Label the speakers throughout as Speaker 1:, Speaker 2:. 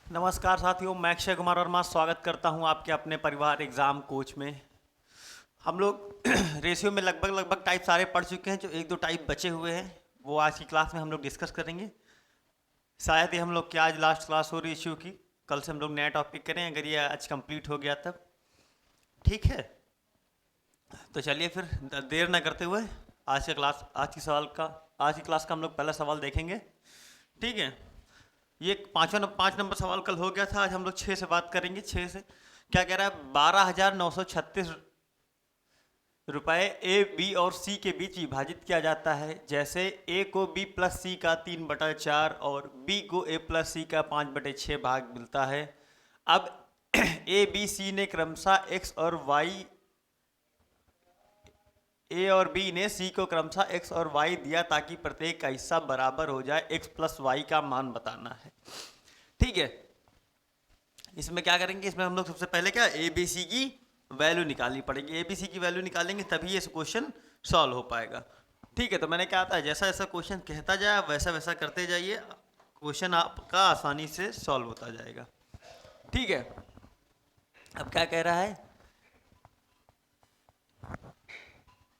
Speaker 1: नमस्कार साथियों, मैं अक्षय कुमार वर्मा स्वागत करता हूं आपके अपने परिवार एग्ज़ाम कोच में। हम लोग रेशियो में लगभग टाइप सारे पढ़ चुके हैं। जो एक दो टाइप बचे हुए हैं वो आज की क्लास में हम लोग डिस्कस करेंगे। शायद ही हम लोग की आज लास्ट क्लास हो रेशियो की, कल से हम लोग नया टॉपिक करें अगर ये आज कंप्लीट हो गया तब। ठीक है, तो चलिए फिर देर ना करते हुए आज की क्लास का हम लोग पहला सवाल देखेंगे। ठीक है, ये पाँच नंबर सवाल कल हो गया था। आज हम लोग छः से बात करेंगे। छः से क्या कह रहा है, 12,936 रुपये ए बी और सी के बीच विभाजित किया जाता है। जैसे ए को बी प्लस सी का 3/4 और बी को ए प्लस सी का 5/6 भाग मिलता है। अब ए बी सी ने क्रमशः एक्स और वाई, ए और बी ने सी को क्रमशः एक्स और वाई दिया ताकि प्रत्येक का हिस्सा बराबर हो जाए। एक्स प्लस वाई का मान बताना है। ठीक है, इसमें क्या करेंगे, इसमें हम लोग सबसे पहले क्या ए बी सी की वैल्यू निकालनी पड़ेगी। ए बी सी की वैल्यू निकालेंगे तभी ये क्वेश्चन सॉल्व हो पाएगा। ठीक है, तो मैंने क्या आता है, जैसा जैसा क्वेश्चन कहता जाए वैसा वैसा करते जाइए, क्वेश्चन आपका आसानी से सॉल्व होता जाएगा। ठीक है, अब क्या कह रहा है,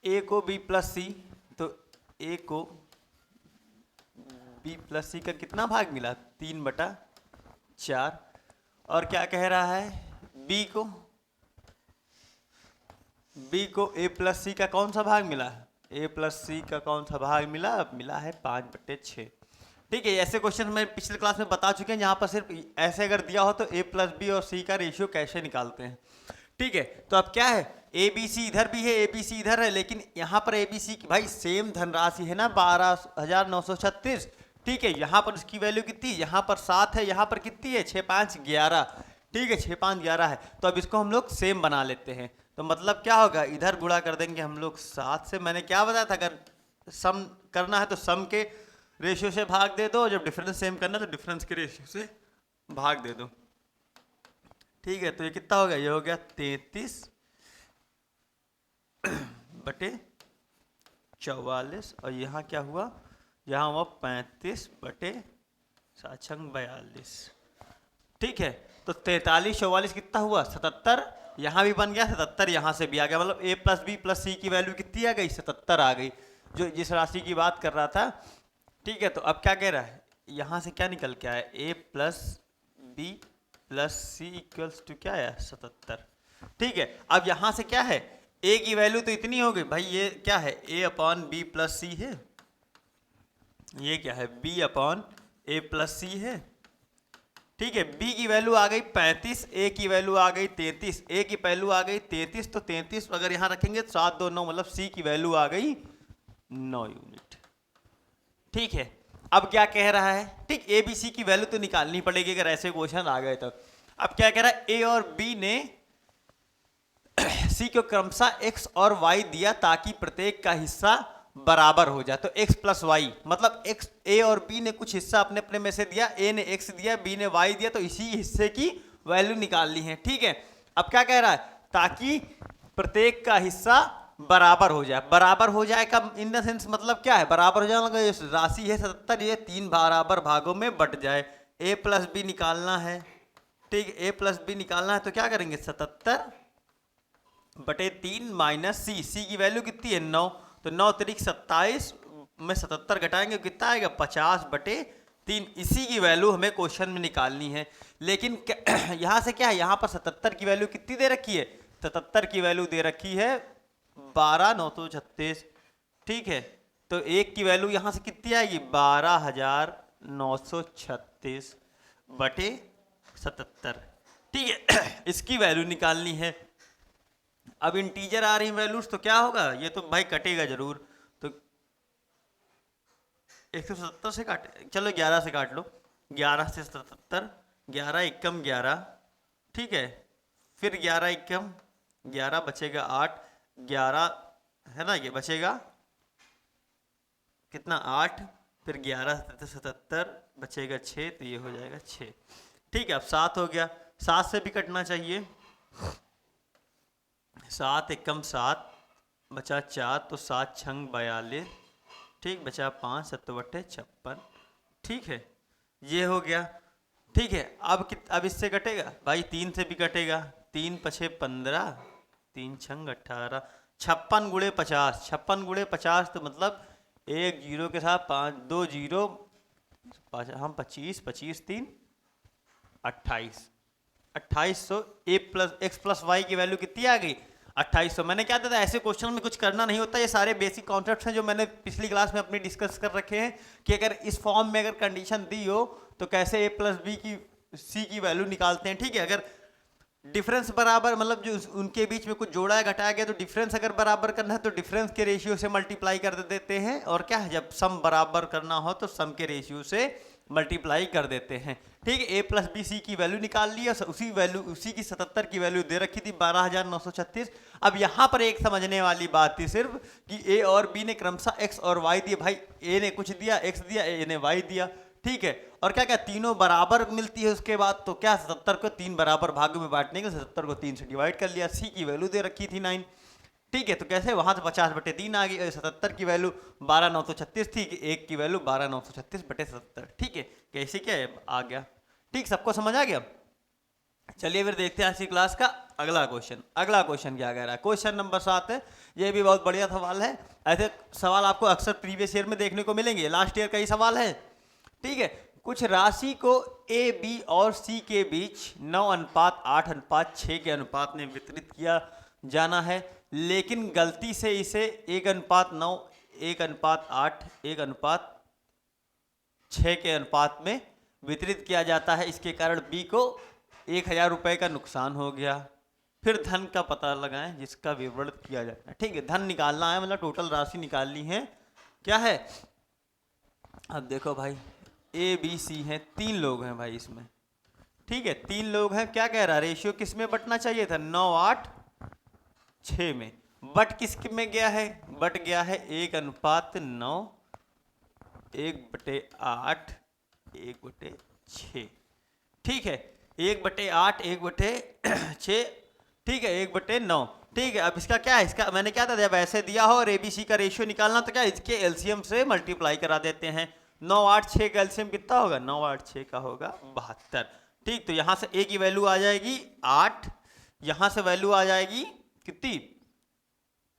Speaker 1: ए को बी प्लस सी, तो ए को बी प्लस सी का कितना भाग मिला, 3/4। और क्या कह रहा है, बी को ए प्लस सी का कौन सा भाग मिला, ए प्लस सी का कौन सा भाग मिला, मिला है 5/6। ठीक है, ऐसे क्वेश्चन मैं पिछले क्लास में बता चुके हैं जहाँ पर सिर्फ ऐसे अगर दिया हो तो ए प्लस बी और सी का रेशियो कैसे निकालते हैं। ठीक है, तो अब क्या है, ए बी सी इधर भी है, ए बी सी इधर है, लेकिन यहाँ पर ए बी सी की भाई सेम धनराशि है ना, 12,936। ठीक है, यहाँ पर उसकी वैल्यू कितनी, यहाँ पर 7 है, यहाँ पर कितनी है, 6 5 11। ठीक है, 6 5 11 है, तो अब इसको हम लोग सेम बना लेते हैं। तो मतलब क्या होगा, इधर गुणा कर देंगे हम लोग 7 से। मैंने क्या बताया था, अगर सम करना है तो सम के रेशियो से भाग दे दो, जब डिफरेंस सेम करना है तो डिफरेंस के रेशियो से भाग दे दो। ठीक है, तो ये कितना हो गया, ये हो गया 33/44। और यहाँ क्या हुआ, यहाँ हुआ 35/42। ठीक है, तो 43/44 कितना हुआ, 77। यहाँ भी बन गया 77, यहाँ से भी आ गया, मतलब ए प्लस बी प्लस सी की वैल्यू कितनी आ गई, 77 आ गई, जो जिस राशि की बात कर रहा था। ठीक है, तो अब क्या कह रहा है, यहाँ से क्या निकल के आया, A plus B plus C equals to क्या आया, 77। ठीक है, अब यहाँ से क्या है, ए की वैल्यू तो इतनी हो गई भाई, ये क्या है, ए अपॉन बी प्लस सी है, ये क्या है, बी अपॉन ए प्लस सी है। ठीक है, b की वैल्यू आ गई 35, a की वैल्यू आ गई 33, a की वैल्यू आ गई 33, तो 33 अगर यहां रखेंगे तो 7 2 9, मतलब c की वैल्यू आ गई 9 यूनिट। ठीक है, अब क्या कह रहा है, ठीक a b c की वैल्यू तो निकालनी पड़ेगी अगर ऐसे क्वेश्चन आ गए तो। अब क्या कह रहा है, a और b ने c को क्रमशः x और y दिया ताकि प्रत्येक का हिस्सा बराबर हो जाए। तो x प्लस वाई, मतलब x, a और b ने कुछ हिस्सा अपने अपने में से दिया, a ने x दिया, b ने y दिया, तो इसी हिस्से की वैल्यू निकालनी है। ठीक है, अब क्या कह रहा है, ताकि प्रत्येक का हिस्सा बराबर हो जाए। बराबर हो जाए कब, इन द सेंस मतलब क्या है, बराबर हो जाए मतलब राशि है 77, ये 3 बराबर भागों में बट जाए। a प्लस बी निकालना है। ठीक, a प्लस बी निकालना है, तो क्या करेंगे, 77/3 माइनस सी, सी की वैल्यू कितनी है, 9, तो 9 तिरिक 27 में 77 घटाएंगे कितना आएगा, 50/3। इसी की वैल्यू हमें क्वेश्चन में निकालनी है। लेकिन यहाँ से क्या है, यहाँ पर 77 की वैल्यू कितनी दे रखी है, 77 की वैल्यू दे रखी है 12,936। ठीक है, तो एक की वैल्यू यहाँ से कितनी आएगी, 12,936/77। ठीक है, इसकी वैल्यू निकालनी है। अब इंटीजर आ रही वैल्यूज तो क्या होगा, ये तो भाई कटेगा जरूर, तो 177 से काटे, चलो 11 से काट लो, 11 से 77, 11 एकम 11। ठीक है, फिर 11 एकम 11 बचेगा 8, 11 है ना, ये बचेगा कितना 8, फिर 11 से 77 बचेगा 6, तो ये हो जाएगा 6। ठीक है, अब 7 हो गया, 7 से भी कटना चाहिए, 7 एकम 7 बचा 4, तो 7 छंग 42। ठीक, बचा 5, 7 बट्टे 56। ठीक है, ये हो गया। ठीक है, अब इससे कटेगा भाई, 3 से भी कटेगा, 3 पछे 15, 3 छंग 18, 56 गुणे 50, 56 गुणे 50 तो मतलब एक जीरो के साथ 5 2 जीरो, हम 25, 25 3 28, 2800 ए प्लस एक्स प्लस वाई की वैल्यू कितनी आ गई 2800। मैंने क्या था ऐसे क्वेश्चन में कुछ करना नहीं होता, ये सारे बेसिक कॉन्सेप्ट्स हैं जो मैंने पिछली क्लास में अपनी डिस्कस कर रखे हैं कि अगर इस फॉर्म में अगर कंडीशन दी हो तो कैसे ए प्लस बी की सी की वैल्यू निकालते हैं। ठीक है, अगर डिफरेंस बराबर मतलब जो उनके बीच में कुछ जोड़ा है घटाया गया तो डिफरेंस अगर बराबर करना है तो डिफरेंस के रेशियो से मल्टीप्लाई कर देते हैं, और क्या है जब सम बराबर करना हो तो सम के रेशियो से मल्टीप्लाई कर देते हैं। ठीक है, ए प्लस बी सी की वैल्यू निकाल ली, उसी की 77 की वैल्यू दे रखी थी 12,936। अब यहाँ पर एक समझने वाली बात थी सिर्फ कि ए और बी ने क्रमशः एक्स और वाई दिए, भाई ए ने कुछ दिया एक्स दिया, ए ने वाई दिया। ठीक है, और क्या क्या तीनों बराबर मिलती है उसके बाद, तो क्या 77 को 3 बराबर भागों में बांटने के 77 को 3 से डिवाइड कर लिया। सी की वैल्यू दे रखी थी 9। ठीक है, तो कैसे वहां से 50/3 आ गई, 77 की वैल्यू 12,936 थी, एक की वैल्यू 12,936/77। ठीक है, कैसे क्या है आ गया। ठीक, सबको समझ आ गया। चलिए फिर देखते हैं आज की क्लास का अगला क्वेश्चन। अगला क्वेश्चन क्या कह रहा है, क्वेश्चन नंबर 7 है। ये भी बहुत बढ़िया सवाल है, ऐसे सवाल आपको अक्सर प्रीवियस ईयर में देखने को मिलेंगे, लास्ट ईयर का ही सवाल है। ठीक है, कुछ राशि को ए बी और सी के बीच 9:8:6 के अनुपात में वितरित किया जाना है, लेकिन गलती से इसे 1:9, 1:8, 1:6 के अनुपात में वितरित किया जाता है। इसके कारण बी को 1,000 रुपये का नुकसान हो गया। फिर धन का पता लगाएं जिसका विवरण किया जाता है। ठीक है, धन निकालना है, मतलब टोटल राशि निकालनी है। क्या है, अब देखो भाई ए बी सी हैं, 3 लोग हैं भाई इसमें। ठीक है, 3 लोग हैं। क्या कह रहा है, रेशियो किस में बटना चाहिए था, 9:8:6 में। बट किस में गया है, बट गया है 1:9, 1/8, 1/6। ठीक है, 1/8, 1/6। ठीक है, 1/9। ठीक है, अब इसका क्या है, इसका मैंने क्या था, जब ऐसे दिया हो और एबीसी का रेशियो निकालना तो क्या इसके एलसीएम से मल्टीप्लाई करा देते हैं। 9:8:6 का एलसीएम कितना होगा, 9:8:6 का होगा 72। ठीक, तो यहां से ए की वैल्यू आ जाएगी 8, यहां से वैल्यू आ जाएगी कितनी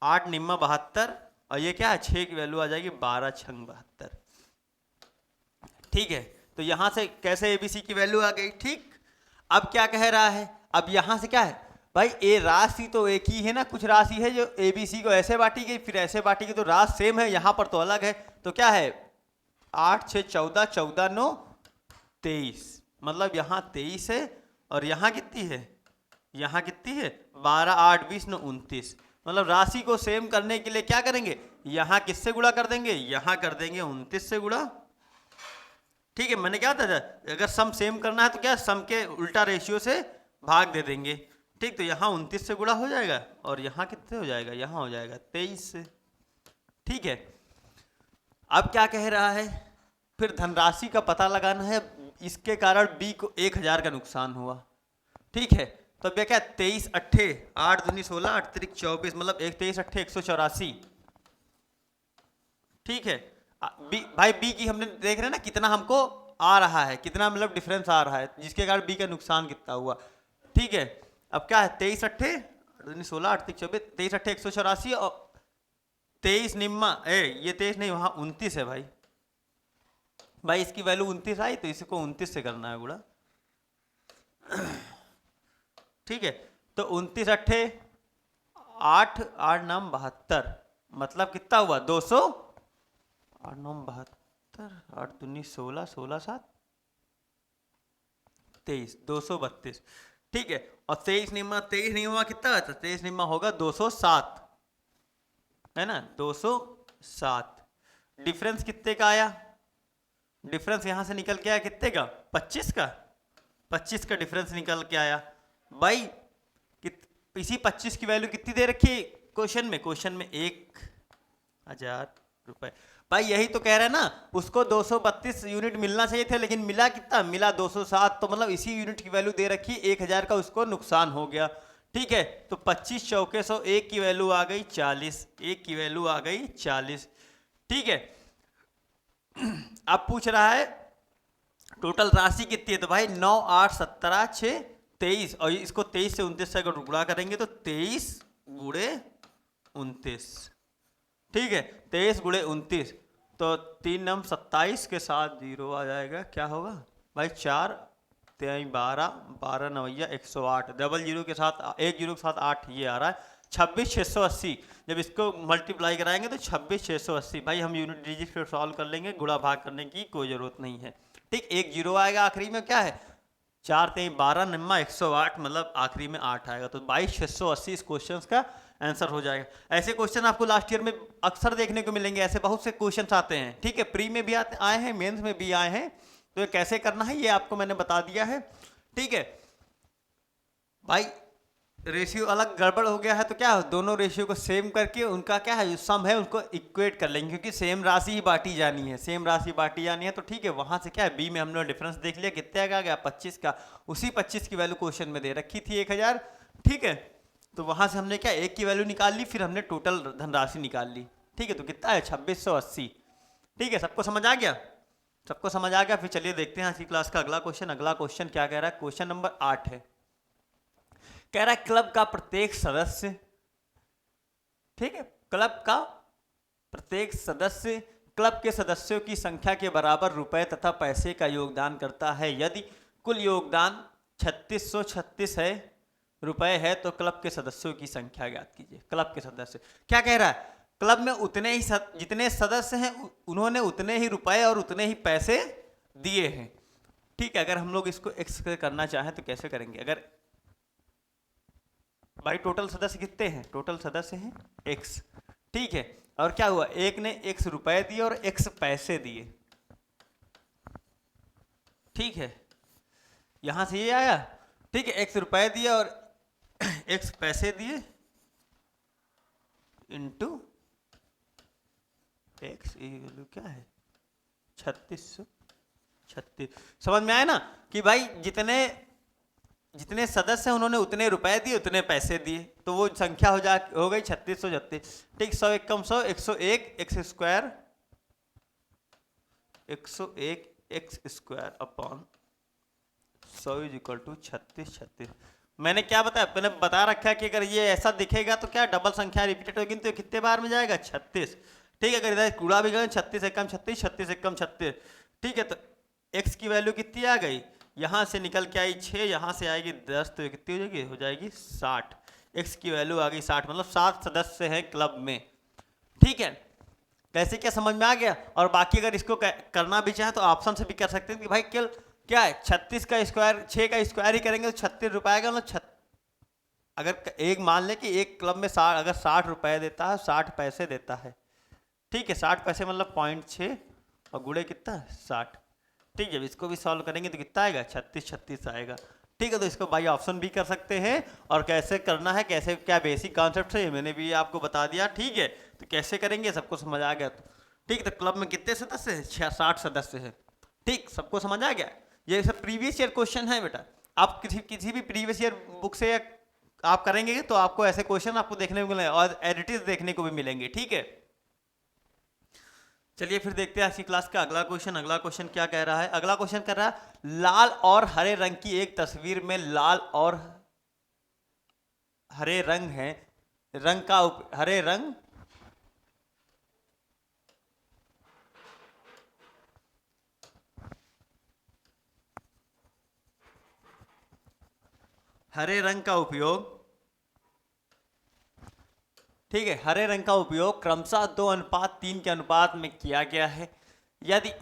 Speaker 1: 8 निम्मा 72, और ये क्या है 6 की वैल्यू आ जाएगी 12 छंग 72। ठीक है, तो यहां से कैसे एबीसी की वैल्यू आ गई। ठीक, अब क्या कह रहा है, अब यहां से क्या है भाई, ए राशि तो एक ही है ना, कुछ राशि है जो एबीसी को ऐसे बांटी गई फिर ऐसे बांटी गई, तो राशि सेम है, यहां पर तो अलग है। तो क्या है 8 6 14, 14 9 23, मतलब यहाँ 23 है और यहाँ कितनी है, यहाँ कितनी है 12 8 20 9 29। मतलब राशि को सेम करने के लिए क्या करेंगे, यहाँ किससे गुणा कर देंगे, यहाँ कर देंगे 29 से गुणा। ठीक है, मैंने क्या था अगर सम सेम करना है तो क्या सम के उल्टा रेशियो से भाग दे देंगे। ठीक, तो यहाँ 29 से गुणा हो जाएगा और यहाँ कितने हो जाएगा, यहाँ हो जाएगा 23 से। ठीक है, अब क्या कह रहा है, फिर धनराशि का पता लगाना है। इसके कारण बी को 1,000 का नुकसान हुआ। ठीक है, तो अब क्या 23 8 8 दूनी 16 8 त्रिक 24, मतलब 23 8 184। ठीक है, बी भाई बी की हमने देख रहे हैं ना कितना हमको आ रहा है, कितना मतलब डिफरेंस आ रहा है, जिसके कारण बी का नुकसान कितना हुआ। ठीक है, अब क्या है 23 8 16 8 त्रिक 24, 23 8 184 और 23 निम्मा ये 23 नहीं, वहां 29 है भाई। भाई इसकी वैल्यू 29 आई तो इसको 29 से करना है गुणा। ठीक है, तो 29 8 8 8 9 72, मतलब कितना हुआ 200, 8 9 72, 8 दूनी 16 16 7 23, 232। ठीक है, और 23 निम्मा कितना है, 23 निम्मा होगा 207, है ना 207। डिफरेंस कितने का आया, डिफरेंस यहां से निकल के आया कितने का 25 का, 25 का डिफरेंस निकल के आया भाई। इसी 25 की वैल्यू कितनी दे रखी क्वेश्चन में 1,000 रुपए। भाई यही तो कह रहे हैं ना, उसको 232 यूनिट मिलना चाहिए थे लेकिन मिला कितना, मिला 207, तो मतलब इसी यूनिट की वैल्यू दे रखी 1,000 का उसको नुकसान हो गया। ठीक है, तो 25 चौके 100, 1 की वैल्यू आ गई 40, 1 की वैल्यू आ गई 40। ठीक है, अब पूछ रहा है टोटल राशि कितनी है? तो भाई 9 8 17 6 23, और इसको 23 से 29 से अगर गुणा करेंगे तो 23 गुणे 29, ठीक है, 23 गुणे 29, तो 3 नम 27 के साथ जीरो आ जाएगा, क्या होगा भाई 4 3 12 12 नवैया 108, डबल जीरो के साथ एक जीरो के साथ 8, ये आ रहा है 26,680। जब इसको मल्टीप्लाई कराएंगे तो 26,680। भाई हम यूनिट डिजिट पे सॉल्व कर लेंगे, गुणा भाग करने की कोई ज़रूरत नहीं है, ठीक। एक जीरो आएगा आखिरी में, क्या है 4 3 12 निम्मा 108, मतलब आखिरी में 8 आएगा, तो 22,680 इस क्वेश्चन का आंसर हो जाएगा। ऐसे क्वेश्चन आपको लास्ट ईयर में अक्सर देखने को मिलेंगे, ऐसे बहुत से क्वेश्चन आते हैं, ठीक है, प्री में भी आए हैं, मेंस में भी आए हैं, तो ये कैसे करना है ये आपको मैंने बता दिया है, ठीक है। भाई रेशियो अलग गड़बड़ हो गया है तो क्या है, दोनों रेशियो को सेम करके उनका क्या है जो सम है उसको इक्वेट कर लेंगे, क्योंकि सेम राशि ही बांटी जानी है, सेम राशि बांटी जानी है, तो ठीक है। वहां से क्या है बी में हमने डिफरेंस देख लिया, कितने का गया 25 का, उसी 25 की वैल्यू क्वेश्चन में दे रखी थी 1000, ठीक है। तो वहां से हमने क्या एक की वैल्यू निकाल ली, फिर हमने टोटल धनराशि निकाल ली, ठीक है। तो कितना है 2680, ठीक है। सबको समझ आ गया? सबको समझ आ गया? फिर चलिए देखते हैं आज की क्लास का अगला क्वेश्चन। अगला क्वेश्चन क्या कह रहा है, क्वेश्चन नंबर 8 है, कह रहा है क्लब का प्रत्येक सदस्य, ठीक है, क्लब का प्रत्येक सदस्य क्लब के सदस्यों की संख्या के बराबर रुपए तथा पैसे का योगदान करता है। यदि कुल योगदान 3636 है रुपए है तो क्लब के सदस्यों की संख्या ज्ञात कीजिए। क्लब के सदस्य क्या कह रहा है, क्लब में उतने ही जितने सदस्य हैं उन्होंने उतने ही रुपए और उतने ही पैसे दिए हैं, ठीक है। अगर हम लोग इसको एक्स करना चाहें तो कैसे करेंगे, अगर भाई टोटल सदस्य कितने हैं, टोटल सदस्य हैं एक्स, ठीक है, और क्या हुआ एक ने एक्स रुपए दिए और एक्स पैसे दिए, ठीक है, यहां से ये आया, ठीक है, एक्स रुपए दिए और एक्स पैसे दिए इंटू एक्स, ये वैल्यू क्या है 3636। समझ में आया ना कि भाई जितने जितने सदस्य हैं उन्होंने उतने रुपए दिए उतने पैसे दिए, तो वो संख्या हो गई 3636, ठीक। 100 एकम 100 101 X square 101 X square upon 100 is equal to 3636। मैंने क्या बताया, मैंने बता रखा है कि अगर ये ऐसा दिखेगा तो क्या डबल संख्या रिपीटेड होगी तो कितने बार में जाएगा 36, ठीक है। अगर इधर कूड़ा भी गए 36 एकम 36 36 एकम 36, ठीक है। तो x की वैल्यू कितनी आ गई, यहां से निकल के आई 6, यहां से आएगी 10, तो कितनी हो जाएगी, हो जाएगी 60। x की वैल्यू आ गई 60, मतलब 7 सदस्य हैं क्लब में, ठीक है। कैसे क्या समझ में आ गया? और बाकी अगर इसको करना भी चाहे तो ऑप्शन से भी कर सकते हैं कि भाई क्या है 36 का स्क्वायर 6 का स्क्वायर ही करेंगे तो 36 रुपए का, मतलब अगर एक मान ले कि एक क्लब में 60 अगर 60 रुपए देता है 60 पैसे देता है, ठीक है, 60 पैसे मतलब 0.6 और गुणे कितना 60, ठीक है। इसको भी सॉल्व करेंगे तो कितना आएगा 3636 आएगा, ठीक है। तो इसको बाई ऑप्शन भी कर सकते हैं, और कैसे करना है, कैसे क्या बेसिक कॉन्सेप्ट है मैंने भी आपको बता दिया, ठीक है। तो कैसे करेंगे सबको समझ आ गया, तो ठीक। तो क्लब में कितने सदस्य हैं 60 सदस्य हैं, ठीक, सबको समझ आ गया। ये सब प्रीवियस ईयर क्वेश्चन है बेटा, आप किसी भी प्रीवियस ईयर बुक से आप करेंगे तो आपको ऐसे क्वेश्चन आपको देखने को मिलेंगे और एडिटिव देखने को भी मिलेंगे, ठीक है। चलिए फिर देखते हैं आज की क्लास का अगला क्वेश्चन। अगला क्वेश्चन क्या कह रहा है, अगला क्वेश्चन कह रहा है लाल और हरे रंग की एक तस्वीर में लाल और हरे रंग है, हरे रंग हरे रंग का उपयोग, ठीक है, हरे रंग का उपयोग क्रमशः 2:3 के अनुपात में किया गया है। यदि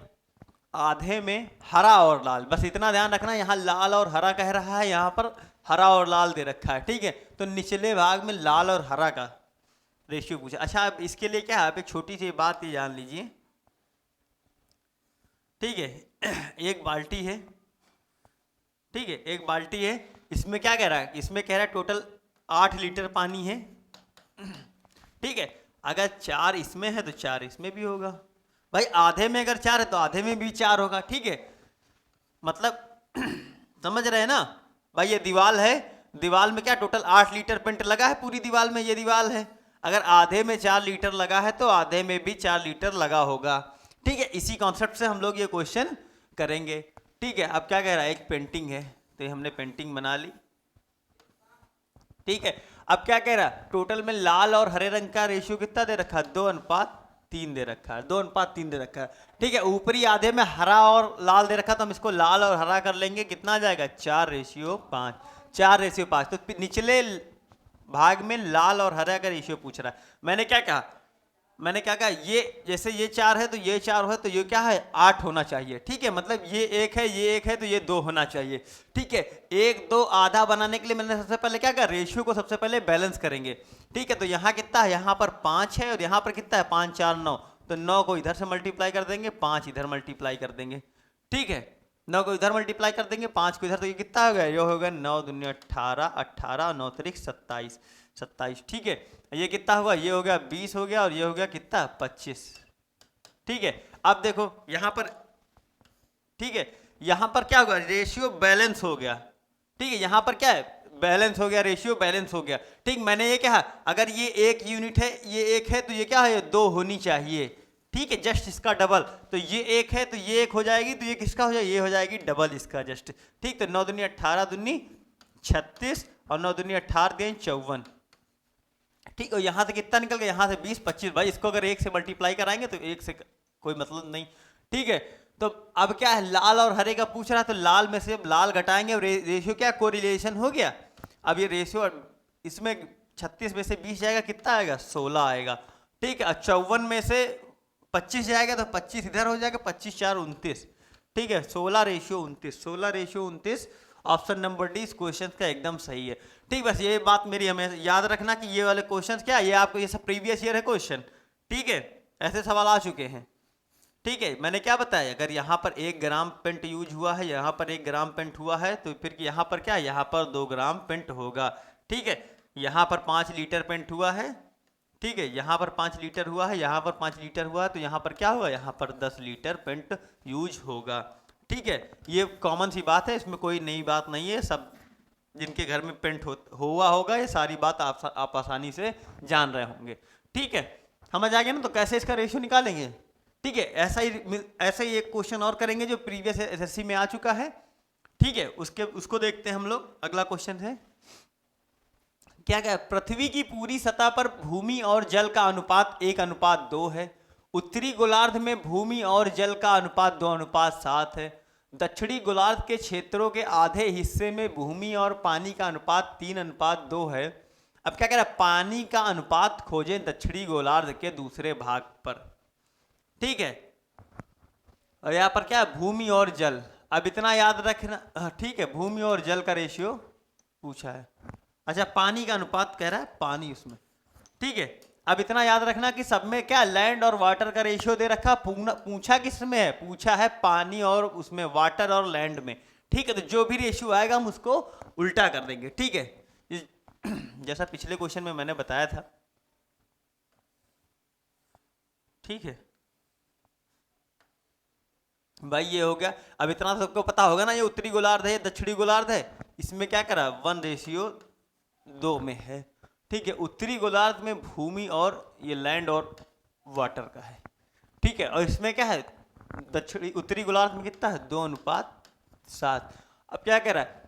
Speaker 1: आधे में हरा और लाल, बस इतना ध्यान रखना, यहाँ लाल और हरा कह रहा है, यहाँ पर हरा और लाल दे रखा है, ठीक है। तो निचले भाग में लाल और हरा का रेशियो पूछा। अच्छा अब इसके लिए क्या है, आप एक छोटी सी बात ये जान लीजिए, ठीक है। एक बाल्टी है, ठीक है, एक बाल्टी है, इसमें क्या कह रहा है, इसमें कह रहा है टोटल 8 लीटर पानी है, ठीक है। अगर 4 इसमें है तो 4 इसमें भी होगा, भाई आधे में अगर 4 है तो आधे में भी 4 होगा, ठीक है। मतलब समझ रहे हैं ना भाई, ये दीवार है, दीवार में क्या टोटल 8 लीटर पेंट लगा है पूरी दीवार में, ये दीवार है, अगर आधे में 4 लीटर लगा है तो आधे में भी 4 लीटर लगा होगा, ठीक है। इसी कॉन्सेप्ट से हम लोग ये क्वेश्चन करेंगे, ठीक है, अब क्या कह रहा है, एक पेंटिंग है तो ये हमने पेंटिंग बना ली। ठीक है, अब क्या कह रहा है, टोटल में लाल और हरे रंग का रेशियो कितना दे रखा है, 2:3 दे रखा है, 2:3 दे रखा है। ठीक है, ऊपरी आधे में हरा और लाल दे रखा, तो हम इसको लाल और हरा कर लेंगे, कितना आ जाएगा 4:5, 4:5। तो निचले भाग में लाल और हरा का रेशियो पूछ रहा है। मैंने क्या कहा, ये जैसे ये 4 है तो ये 4 है, तो ये क्या है 8 होना चाहिए। ठीक है, मतलब ये 1 है, ये 1 है, तो ये 2 होना चाहिए। ठीक है, 1 2 आधा बनाने के लिए मैंने सबसे पहले क्या कहा, रेशियो को सबसे पहले बैलेंस करेंगे। ठीक है, तो यहाँ कितना है, यहाँ पर 5 है और यहाँ पर कितना है 5 4 9, तो 9 को इधर से मल्टीप्लाई कर देंगे, 5 इधर मल्टीप्लाई कर देंगे। ठीक है, 9 को इधर मल्टीप्लाई कर देंगे, 5 को इधर, तो ये कितना हो गया, ये हो गया 9 दूनी 18, 18 9 त्रिक 27, 27। ठीक है, ये कितना हुआ, ये हो गया 20 हो गया, और ये हो गया कितना 25। ठीक है, अब देखो यहाँ पर, ठीक है, यहाँ पर क्या होगा, रेशियो बैलेंस हो गया। ठीक है, यहाँ पर क्या है, बैलेंस हो गया, रेशियो बैलेंस हो गया। ठीक, मैंने ये कहा अगर ये 1 यूनिट है, ये 1 है, तो ये क्या है 2 होनी चाहिए। ठीक है, जस्ट इसका डबल, तो ये 1 है तो ये 1 हो जाएगी, तो ये किसका हो जाएगी, ये हो जाएगी डबल इसका जस्ट। ठीक, तो 9 दूनी 18 दूनी 36 और 9 दूनी 18 दें 54। ठीक, और यहाँ से कितना निकल गया, यहाँ से 20 25। भाई इसको अगर 1 से मल्टीप्लाई कराएंगे तो 1 से कोई मतलब नहीं। ठीक है, तो अब क्या है, लाल और हरे का पूछ रहा है, तो लाल में से लाल घटाएंगे, रेशियो क्या कोरिलेशन हो गया। अब ये रेशियो इसमें 36 में से 20 जाएगा, कितना आएगा 16 आएगा। ठीक है, 54 में से 25 जाएगा, तो 25 इधर हो जाएगा, 25 4 29। ठीक है, 16:29, 16:29 ऑप्शन नंबर डी इस क्वेश्चन का एकदम सही है। ठीक, बस ये बात मेरी हमें याद रखना कि ये वाले क्वेश्चन क्या है, ये आपको ये सब प्रीवियस ईयर है क्वेश्चन। ठीक है, ऐसे सवाल आ चुके हैं। ठीक है, मैंने क्या बताया, अगर यहाँ पर 1 ग्राम पेंट यूज हुआ है, यहाँ पर 1 ग्राम पेंट हुआ है, तो फिर यहाँ पर क्या है, यहाँ पर 2 ग्राम पेंट होगा। ठीक है, यहाँ पर 5 लीटर पेंट हुआ है। ठीक है, यहाँ पर 5 लीटर हुआ है, यहाँ पर 5 लीटर हुआ है, तो यहाँ पर क्या होगा, यहाँ पर 10 लीटर पेंट यूज होगा। ठीक है, ये कॉमन सी बात है, इसमें कोई नई बात नहीं है, सब जिनके घर में पेंट हुआ होगा, ये सारी बात आप आसानी से जान रहे होंगे। ठीक है, समझ आ गया ना, तो कैसे इसका रेशियो निकालेंगे। ठीक है, ऐसा ही एक क्वेश्चन और करेंगे जो प्रीवियस एसएससी में आ चुका है। ठीक है, उसको देखते हैं हम लोग। अगला क्वेश्चन है क्या क्या, पृथ्वी की पूरी सतह पर भूमि और जल का अनुपात 1:2 है। उत्तरी गोलार्ध में भूमि और जल का अनुपात 2:7 है। दक्षिणी गोलार्ध के क्षेत्रों के आधे हिस्से में भूमि और पानी का अनुपात 3:2 है। अब क्या कह रहा है, पानी का अनुपात खोजें दक्षिणी गोलार्ध के दूसरे भाग पर। ठीक है, और यहाँ पर क्या है, भूमि और जल। अब इतना याद रखना, ठीक है, भूमि और जल का रेशियो पूछा है। अच्छा, पानी का अनुपात कह रहा है, पानी उसमें। ठीक है, अब इतना याद रखना कि सब में क्या लैंड और वाटर का रेशियो दे रखा। पूछा किस में है, पूछा है पानी और उसमें वाटर और लैंड में। ठीक है, तो जो भी रेशियो आएगा हम उसको उल्टा कर देंगे। ठीक है, जैसा पिछले क्वेश्चन में मैंने बताया था। ठीक है भाई, ये हो गया। अब इतना तो सबको पता होगा ना, ये उत्तरी गोलार्ध है, ये दक्षिणी गोलार्ध है, इसमें क्या करा 1:2 में है। ठीक है, उत्तरी गोलार्ध में भूमि और ये लैंड और वाटर का है। ठीक है, और इसमें क्या है, उत्तरी गोलार्ध में कितना है 2:7। अब क्या कह रहा है,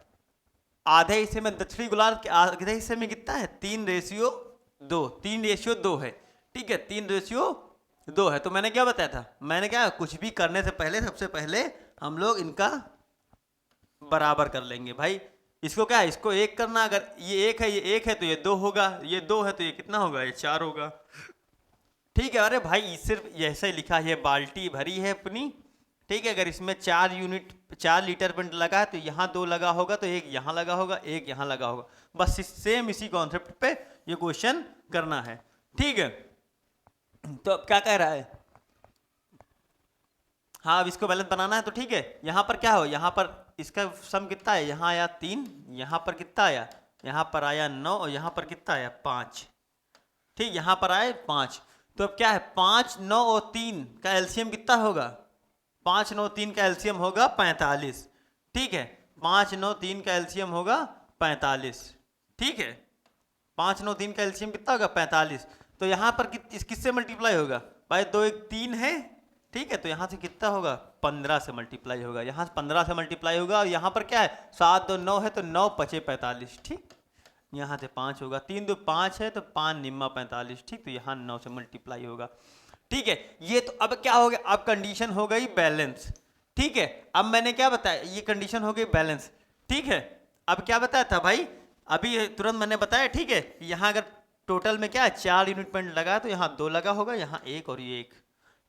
Speaker 1: आधे हिस्से में दक्षिणी गोलार्ध के आधे हिस्से में कितना है 3:2, 3:2 है। ठीक है, 3:2 है। तो मैंने क्या बताया था, मैंने क्या कुछ भी करने से पहले सबसे पहले हम लोग इनका बराबर कर लेंगे। भाई इसको क्या है, इसको 1 करना, अगर ये 1 है, ये 1 है तो ये 2 होगा, ये 2 है तो ये कितना होगा, ये 4 होगा। ठीक है, अरे भाई सिर्फ ऐसे ही लिखा है, बाल्टी भरी है अपनी। ठीक है, अगर इसमें 4 लीटर पेंट लगा है तो यहाँ 2 लगा होगा, तो 1 यहाँ लगा होगा, 1 यहाँ लगा होगा। बस सेम इसी कॉन्सेप्ट पे ये क्वेश्चन करना है। ठीक है, तो अब क्या कह रहा है, हाँ अब इसको बैलेंस बनाना है। तो ठीक है, यहाँ पर क्या हो, यहाँ पर इसका सम कितना है, यहाँ आया 3, यहाँ पर कितना आया, यहाँ पर आया 9, और यहाँ पर कितना आया 5। ठीक, यहाँ पर आए 5। तो अब क्या है, 5 9 और 3 का एलसीएम कितना होगा, 5 9 3 का एलसीएम होगा 45। ठीक है, 5 9 3 का एलसीएम होगा 45। ठीक है, 5 9 3 का एलसीएम कितना होगा 45। तो यहाँ पर किससे मल्टीप्लाई होगा भाई, 2 1 3 है। ठीक है, तो यहाँ से कितना होगा 15 से मल्टीप्लाई होगा, यहाँ से 15 से मल्टीप्लाई होगा, और यहाँ पर क्या है 7 2 9 है तो 9 5 45, ठीक। यहाँ से 5 होगा, 3 2 5 है तो 5 निम्मा 45, ठीक। तो यहाँ 9 से मल्टीप्लाई होगा, ठीक है। ये तो अब क्या हो गया, अब कंडीशन हो गई बैलेंस, ठीक है। अब मैंने क्या बताया, ये कंडीशन हो गई बैलेंस, ठीक है। अब क्या बताया था भाई, अभी तुरंत मैंने बताया, ठीक है। यहाँ अगर टोटल में क्या है 4 यूनिट पॉइंट लगा तो यहाँ 2 लगा होगा, यहाँ 1 और ये 1,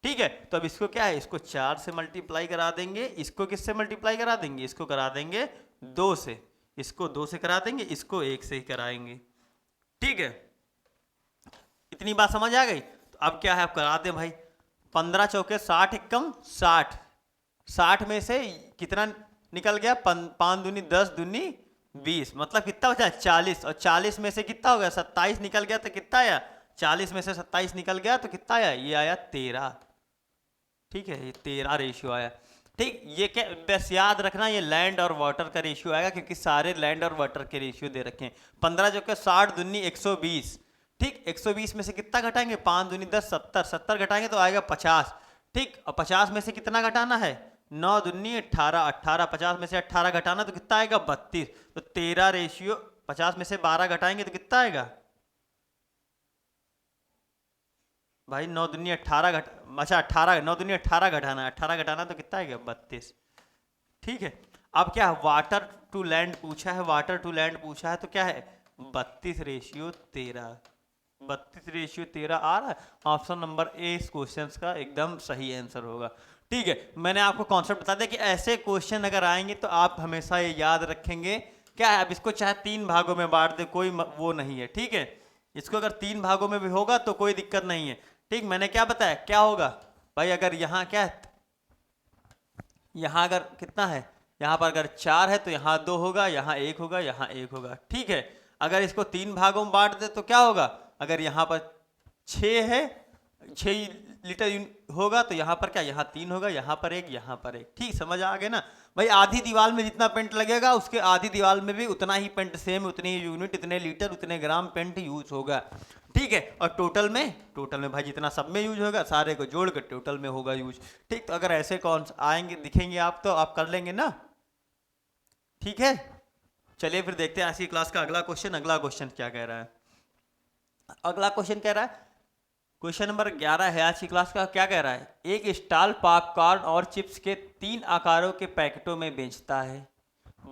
Speaker 1: ठीक है। तो अब इसको क्या है, इसको 4 से मल्टीप्लाई करा देंगे, इसको किससे मल्टीप्लाई करा देंगे, इसको करा देंगे 2 से, इसको 2 से करा देंगे, इसको 1 से ही कराएंगे, ठीक है। इतनी बात समझ आ गई। तो अब क्या है, आप करा दें भाई, 15 चौके 60 एकम 60, 60 में से कितना निकल गया, 5 दूनी 10 दूनी 20, मतलब कितना बचा 40, और 40 में से कितना हो गया 27 निकल गया, तो कितना आया 40 में से 27 निकल गया तो कितना आया, ये आया 13, ठीक है। ये 13 रेशियो आया, ठीक। ये क्या बस याद रखना, ये लैंड और वाटर का रेशियो आएगा, क्योंकि सारे लैंड और वाटर के रेशियो दे रखे हैं। 15 जो कि 60 दूनी 120, ठीक। 120 में से कितना घटाएंगे, 5 दूनी 10 70, 70 घटाएंगे तो आएगा 50, ठीक। और 50 में से कितना घटाना है, 9 दूनी 18, 18 50 में से 18 घटाना तो कितना आएगा 32, तो 13 रेशियो 50 में से 12 घटाएंगे तो कितना आएगा भाई, 9 दूनी 18 अच्छा 18, 9 दूनी 18 घटाना, 18 घटाना तो कितना आएगा 32, ठीक है। अब क्या वाटर टू लैंड पूछा है, वाटर टू लैंड पूछा है तो क्या है 32 रेशियो 13, 32 रेशियो 13 आ रहा है। ऑप्शन नंबर ए इस क्वेश्चन का एकदम सही आंसर होगा, ठीक है। मैंने आपको कॉन्सेप्ट बता दिया कि ऐसे क्वेश्चन अगर आएंगे तो आप हमेशा ये याद रखेंगे, क्या है, अब इसको चाहे 3 भागों में बांट दे, कोई वो नहीं है, ठीक है। इसको अगर 3 भागों में भी होगा तो कोई दिक्कत नहीं है, ठीक। मैंने क्या बताया क्या होगा भाई, अगर यहाँ क्या है, यहाँ अगर कितना है, यहाँ पर अगर 4 है तो यहाँ 2 होगा, यहाँ 1 होगा, यहाँ 1 होगा, ठीक है। अगर इसको 3 भागों में बांट दे तो क्या होगा, अगर यहाँ पर 6 है, 6 लीटर होगा तो यहाँ पर क्या, यहाँ 3 होगा, यहाँ पर 1, यहाँ पर 1, ठीक। समझ आ गए ना भाई, आधी दीवार में जितना पेंट लगेगा उसके आधी दीवार में भी उतना ही पेंट सेम, उतनी ही यूनिट, इतने लीटर उतने ग्राम पेंट यूज होगा, ठीक है। और टोटल में भाई जितना सब में यूज होगा सारे को जोड़ कर टोटल में होगा यूज, ठीक। तो अगर ऐसे कौन आएंगे दिखेंगे आप तो आप कर लेंगे ना, ठीक है। चलिए फिर देखते हैं आज की क्लास का अगला क्वेश्चन। अगला क्वेश्चन क्या कह रहा है, अगला क्वेश्चन कह रहा है, क्वेश्चन नंबर 11 है आज की क्लास का। क्या कह रहा है, एक स्टॉल पॉपकॉर्न और चिप्स के 3 आकारों के पैकेटों में बेचता है,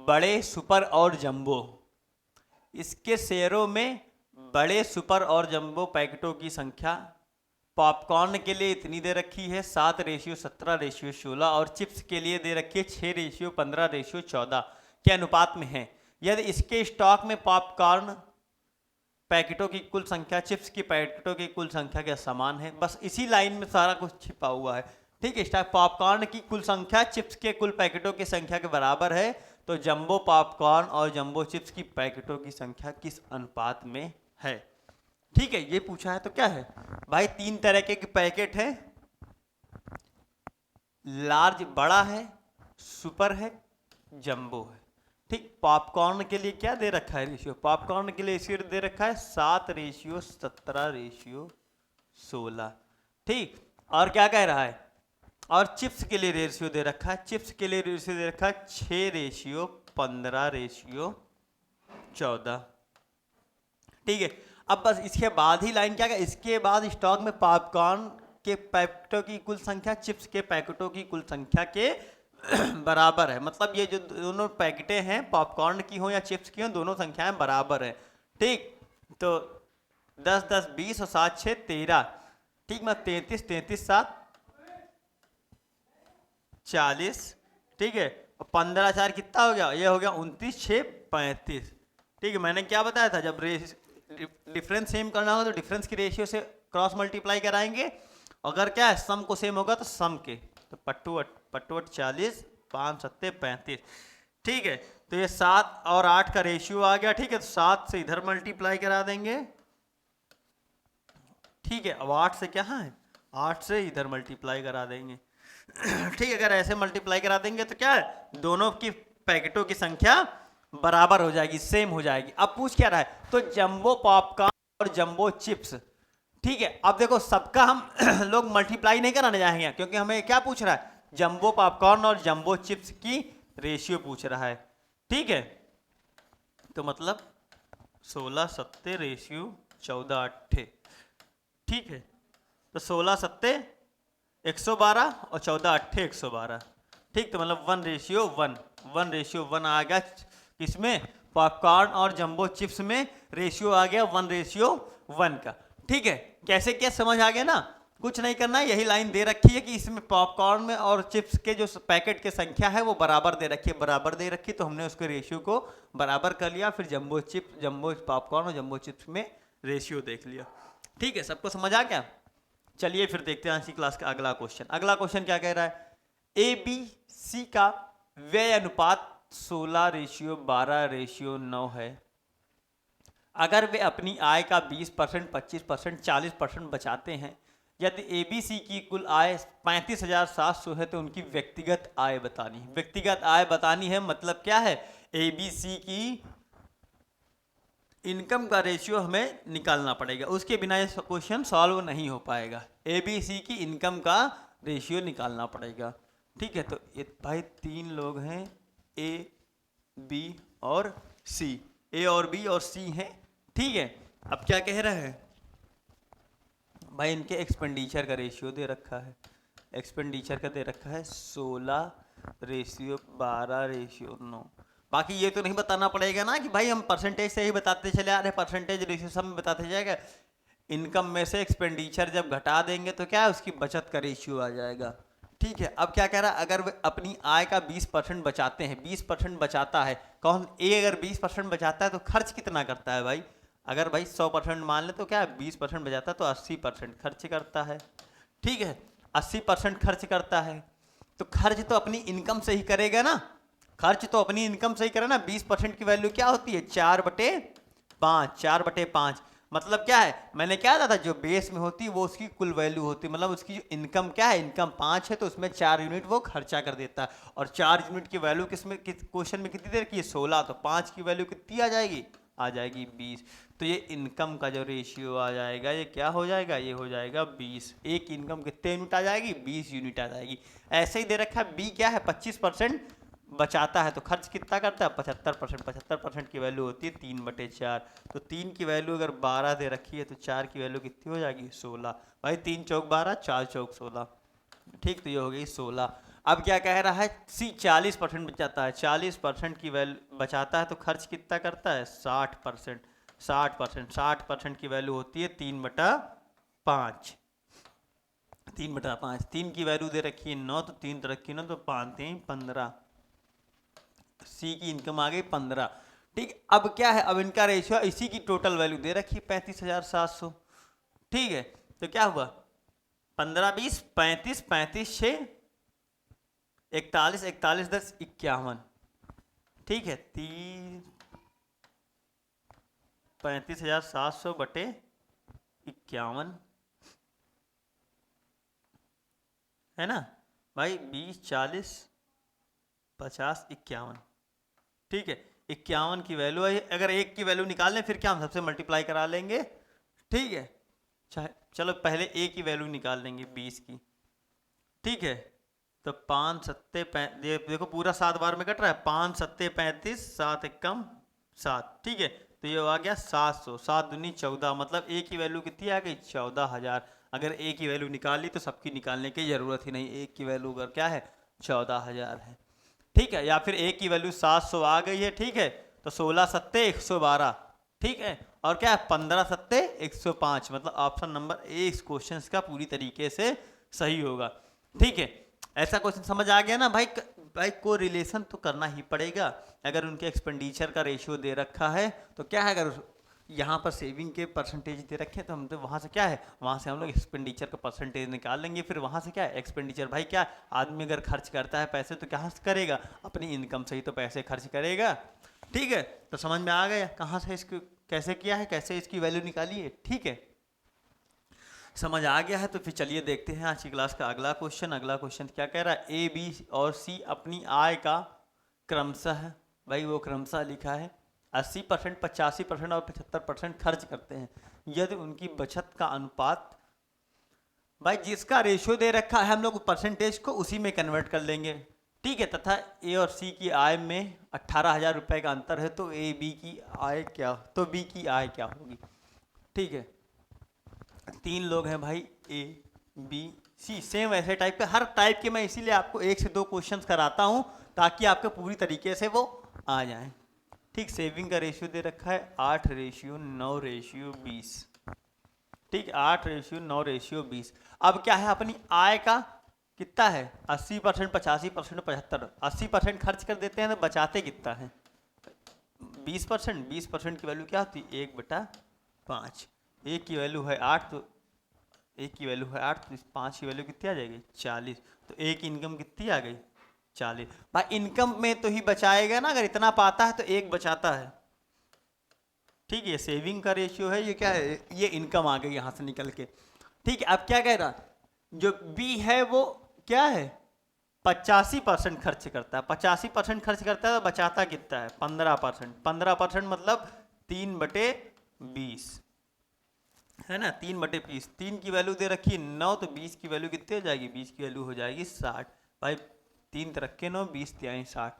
Speaker 1: बड़े, सुपर और जंबो। इसके शेयरों में बड़े, सुपर और जंबो पैकेटों की संख्या पॉपकॉर्न के लिए इतनी दे रखी है 7 रेशियो 17 रेशियो 16, और चिप्स के लिए दे रखी है 6 रेशियो 15 रेशियो 14 के अनुपात में है। यदि इसके स्टॉक में पॉपकॉर्न पैकेटों की कुल संख्या चिप्स की पैकेटों की कुल संख्या के समान है। बस इसी लाइन में सारा कुछ छिपा हुआ है, ठीक है। स्टॉक पॉपकॉर्न की कुल संख्या चिप्स के कुल पैकेटों की संख्या के बराबर है, तो जंबो पॉपकॉर्न और जंबो चिप्स की पैकेटों की संख्या किस अनुपात में है, ठीक है। ये पूछा है तो क्या है भाई, 3 तरह के पैकेट है, लार्ज बड़ा है, सुपर है, जंबो है, ठीक। पॉपकॉर्न के लिए क्या दे रखा है रेशियो, पॉपकॉर्न के लिए रेशियो दे रखा है 7 रेशियो 17 रेशियो 16, ठीक। और क्या कह रहा है, और चिप्स के लिए रेशियो दे रखा है, चिप्स के लिए रेशियो दे रखा है 6 रेशियो 15 रेशियो 14, ठीक है। अब बस इसके बाद ही लाइन क्या है, इसके बाद स्टॉक में पॉपकॉर्न के पैकेटों की कुल संख्या चिप्स के पैकेटों की कुल संख्या के बराबर है। मतलब ये जो दोनों पैकेटें हैं पॉपकॉर्न की हो या चिप्स की हो, दोनों संख्याएं बराबर है, ठीक। तो 10 10 20 और 7 6 13, ठीक। मैं 33 33 7 40, ठीक है। 15 4 कितना हो गया, ये हो गया 29 6 35, ठीक है। मैंने क्या बताया था, जब डिफरेंस सेम करना होगा तो डिफरेंस की रेशियो से क्रॉस मल्टीप्लाई कराएंगे, अगर क्या है सम को सेम होगा तो सम के, तो पट्टू 40 5 7 35, ठीक है। तो ये 7 और 8 का रेशियो आ गया, ठीक है। तो 7 से इधर मल्टीप्लाई करा देंगे, ठीक है। अब 8 से क्या है, 8 से इधर मल्टीप्लाई करा देंगे, ठीक है। अगर ऐसे मल्टीप्लाई करा देंगे तो क्या है, दोनों की पैकेटों की संख्या बराबर हो जाएगी, सेम हो जाएगी। अब पूछ क्या रहा है, तो जंबो पॉपकॉर्न और जंबो चिप्स, ठीक है। अब देखो सबका हम लोग मल्टीप्लाई नहीं कराने जाएंगे, क्योंकि हमें क्या पूछ रहा है, जंबो पॉपकॉर्न और जंबो चिप्स की रेशियो पूछ रहा है, ठीक है। तो मतलब 16 सत्ते रेशियो 14 अट्ठे, ठीक है। तो 16 सत्ते 112 और 14 अट्ठे 112, ठीक। तो मतलब 1:1, 1:1 आ गया किसमें, पॉपकॉर्न और जंबो चिप्स में रेशियो आ गया 1:1 का, ठीक है। कैसे क्या समझ आ गया ना, कुछ नहीं करना है, यही लाइन दे रखी है कि इसमें पॉपकॉर्न में और चिप्स के जो पैकेट की संख्या है वो बराबर दे रखी है, बराबर दे रखी, तो हमने उसके रेशियो को बराबर कर लिया, फिर जंबो चिप्स, जंबो पॉपकॉर्न और जंबो चिप्स में रेशियो देख लिया, ठीक है। सबको समझ आ गया। चलिए फिर देखते हैं आज की क्लास का अगला क्वेश्चन। अगला क्वेश्चन क्या कह रहा है, ए बी सी का व्यय अनुपात 16:12:9 है। अगर वे अपनी आय का 20%, 25%, 40% बचाते हैं, यदि एबीसी की कुल आय 35,700 है तो उनकी व्यक्तिगत आय बतानी है। व्यक्तिगत आय बतानी है मतलब क्या है, एबीसी की इनकम का रेशियो हमें निकालना पड़ेगा, उसके बिना ये क्वेश्चन सॉल्व नहीं हो पाएगा। एबीसी की इनकम का रेशियो निकालना पड़ेगा, ठीक है। तो ये भाई 3 लोग हैं, ए बी और सी, ए और बी और सी हैं, ठीक है। अब क्या कह रहा है भाई, इनके एक्सपेंडिचर का रेशियो दे रखा है, एक्सपेंडिचर का दे रखा है 16:12:9। बाकी ये तो नहीं बताना पड़ेगा ना कि भाई हम परसेंटेज से ही बताते चले आ रहे, परसेंटेज रेशियो सब में बताते जाएगा। इनकम में से एक्सपेंडिचर जब घटा देंगे तो क्या है, उसकी बचत का रेशियो आ जाएगा, ठीक है। अब क्या कह रहा है, अगर वे अपनी आय का 20% बचाते हैं, 20% बचाता है कौन, ए अगर 20% बचाता है तो खर्च कितना करता है भाई, अगर भाई 100% मान ले तो क्या है 20% बचाता है तो 80% खर्च करता है, ठीक है। 80% खर्च करता है तो खर्च तो अपनी इनकम से ही करेगा ना, खर्च तो अपनी इनकम से ही करे ना। 20% की वैल्यू क्या होती है, 4/5, 4/5 मतलब क्या है, मैंने क्या कहा था, जो बेस में होती है वो उसकी कुल वैल्यू होती है, मतलब उसकी जो इनकम क्या है, इनकम 5 है तो उसमें 4 यूनिट वो खर्चा कर देता है, और 4 यूनिट की वैल्यू किसमें, क्वेश्चन में कितनी दे रखी है, 16, तो 5 की वैल्यू कितनी आ जाएगी, आ जाएगी 20। तो ये इनकम का जो रेशियो आ जाएगा ये क्या हो जाएगा, ये हो जाएगा 20। एक इनकम कितने यूनिट आ जाएगी, 20 यूनिट आ जाएगी। ऐसे ही दे रखा है बी क्या है, 25% बचाता है तो खर्च कितना करता है, 75%। 75% की वैल्यू होती है 3/4, तो 3 की वैल्यू अगर 12 दे रखी है तो 4 की वैल्यू कितनी हो जाएगी, 16। भाई 3 चौक 12, 4 चौक 16, ठीक। तो ये हो गई 16। अब क्या कह रहा है, सी 40% बचाता है, 40% की वैल्यू बचाता है तो खर्च कितना करता है, 60%। 60% की वैल्यू होती है 3/5, 3/5। 3 की वैल्यू दे रखी है 9, तो 3 तो रखी 9, तो 5 3 15, सी की इनकम आ गई 15, ठीक। अब क्या है, अब इनका रेशियो, इसी की टोटल वैल्यू दे रखी है 35,700, ठीक है। तो क्या हुआ, 15 20 35, 35 6 41, 41 10 51, ठीक है। 35,700/51 है ना भाई, 20 40 50 51, ठीक है। 51 की वैल्यू है, अगर एक की वैल्यू निकाल लें फिर क्या हम सबसे मल्टीप्लाई करा लेंगे, ठीक है। चलो पहले ए की वैल्यू निकाल लेंगे 20 की, ठीक है। तो 5 सत्ते देखो पूरा 7 बार में कट रहा है, 5 सत्ते 35, 7 एकम 7, ठीक है। तो ये आ गया 700, 7 दूनी 14, मतलब ए की वैल्यू कितनी आ गई, 14,000। अगर ए की वैल्यू निकाल ली तो सबकी निकालने की जरूरत ही नहीं, ए की वैल्यू अगर क्या है 14,000 है, ठीक है। या फिर ए की वैल्यू 700 आ गई है, ठीक है। तो 16 सत्ते 112, ठीक है। और क्या है 15 सत्ते 105, मतलब ऑप्शन नंबर ए इस क्वेश्चन का पूरी तरीके से सही होगा, ठीक है। ऐसा क्वेश्चन समझ आ गया ना भाई, भाई को रिलेशन तो करना ही पड़ेगा। अगर उनके एक्सपेंडिचर का रेशियो दे रखा है तो क्या है, अगर यहाँ पर सेविंग के परसेंटेज दे रखे हैं तो हम तो वहाँ से क्या है, वहाँ से हम लोग एक्सपेंडिचर का परसेंटेज निकाल लेंगे, फिर वहाँ से क्या है एक्सपेंडिचर, भाई क्या आदमी अगर खर्च करता है पैसे तो कहाँ से करेगा, अपनी इनकम से ही तो पैसे खर्च करेगा, ठीक है। तो समझ में आ गया कहाँ से इसको कैसे किया है, कैसे इसकी वैल्यू निकाली है, ठीक है। समझ आ गया है तो फिर चलिए देखते हैं आज की क्लास का अगला क्वेश्चन। अगला क्वेश्चन क्या कह रहा है, ए बी और सी अपनी आय का क्रमशः, भाई वो क्रमशः लिखा है 80%, 85% और 75% खर्च करते हैं, यदि उनकी बचत का अनुपात भाई जिसका रेशियो दे रखा है हम लोग परसेंटेज को उसी में कन्वर्ट कर लेंगे, ठीक है। तथा ए और सी की आय में 18,000 रुपये का अंतर है, तो ए बी की आय क्या, तो बी की आय क्या होगी, ठीक है। 3 लोग हैं भाई, ए बी सी, सेम ऐसे टाइप के, हर टाइप के मैं इसीलिए आपको 1 से 2 क्वेश्चंस कराता हूँ ताकि आपके पूरी तरीके से वो आ जाएं, ठीक। सेविंग का रेशियो दे रखा है 8:9:20, ठीक, 8:9:20। अब क्या है, अपनी आय का कितना है 80%, 85%, 75, 80% खर्च कर देते हैं तो बचाते कितना है 20%। 20% की वैल्यू क्या होती है 1/5। एक की वैल्यू है 8, तो एक की वैल्यू है 8, तो 5 की वैल्यू कितनी आ जाएगी 40। तो एक इनकम कितनी आ गई 40। भाई इनकम में तो ही बचाएगा ना, अगर इतना पाता है तो एक बचाता है, ठीक है। सेविंग का रेशियो है, ये क्या है, ये इनकम आ गई यहाँ से निकल के, ठीक है। अब क्या कह रहा, जो बी है वो क्या है 85% खर्च करता है, 85% खर्च करता है तो बचाता कितना है 15%। 15% मतलब 3/20 है ना, 3/20। 3 की वैल्यू दे रखी 9, तो 20 की वैल्यू कितनी हो जाएगी, 20 की वैल्यू हो जाएगी 60। भाई 3 तरह के 9, 20 तिहाई 60।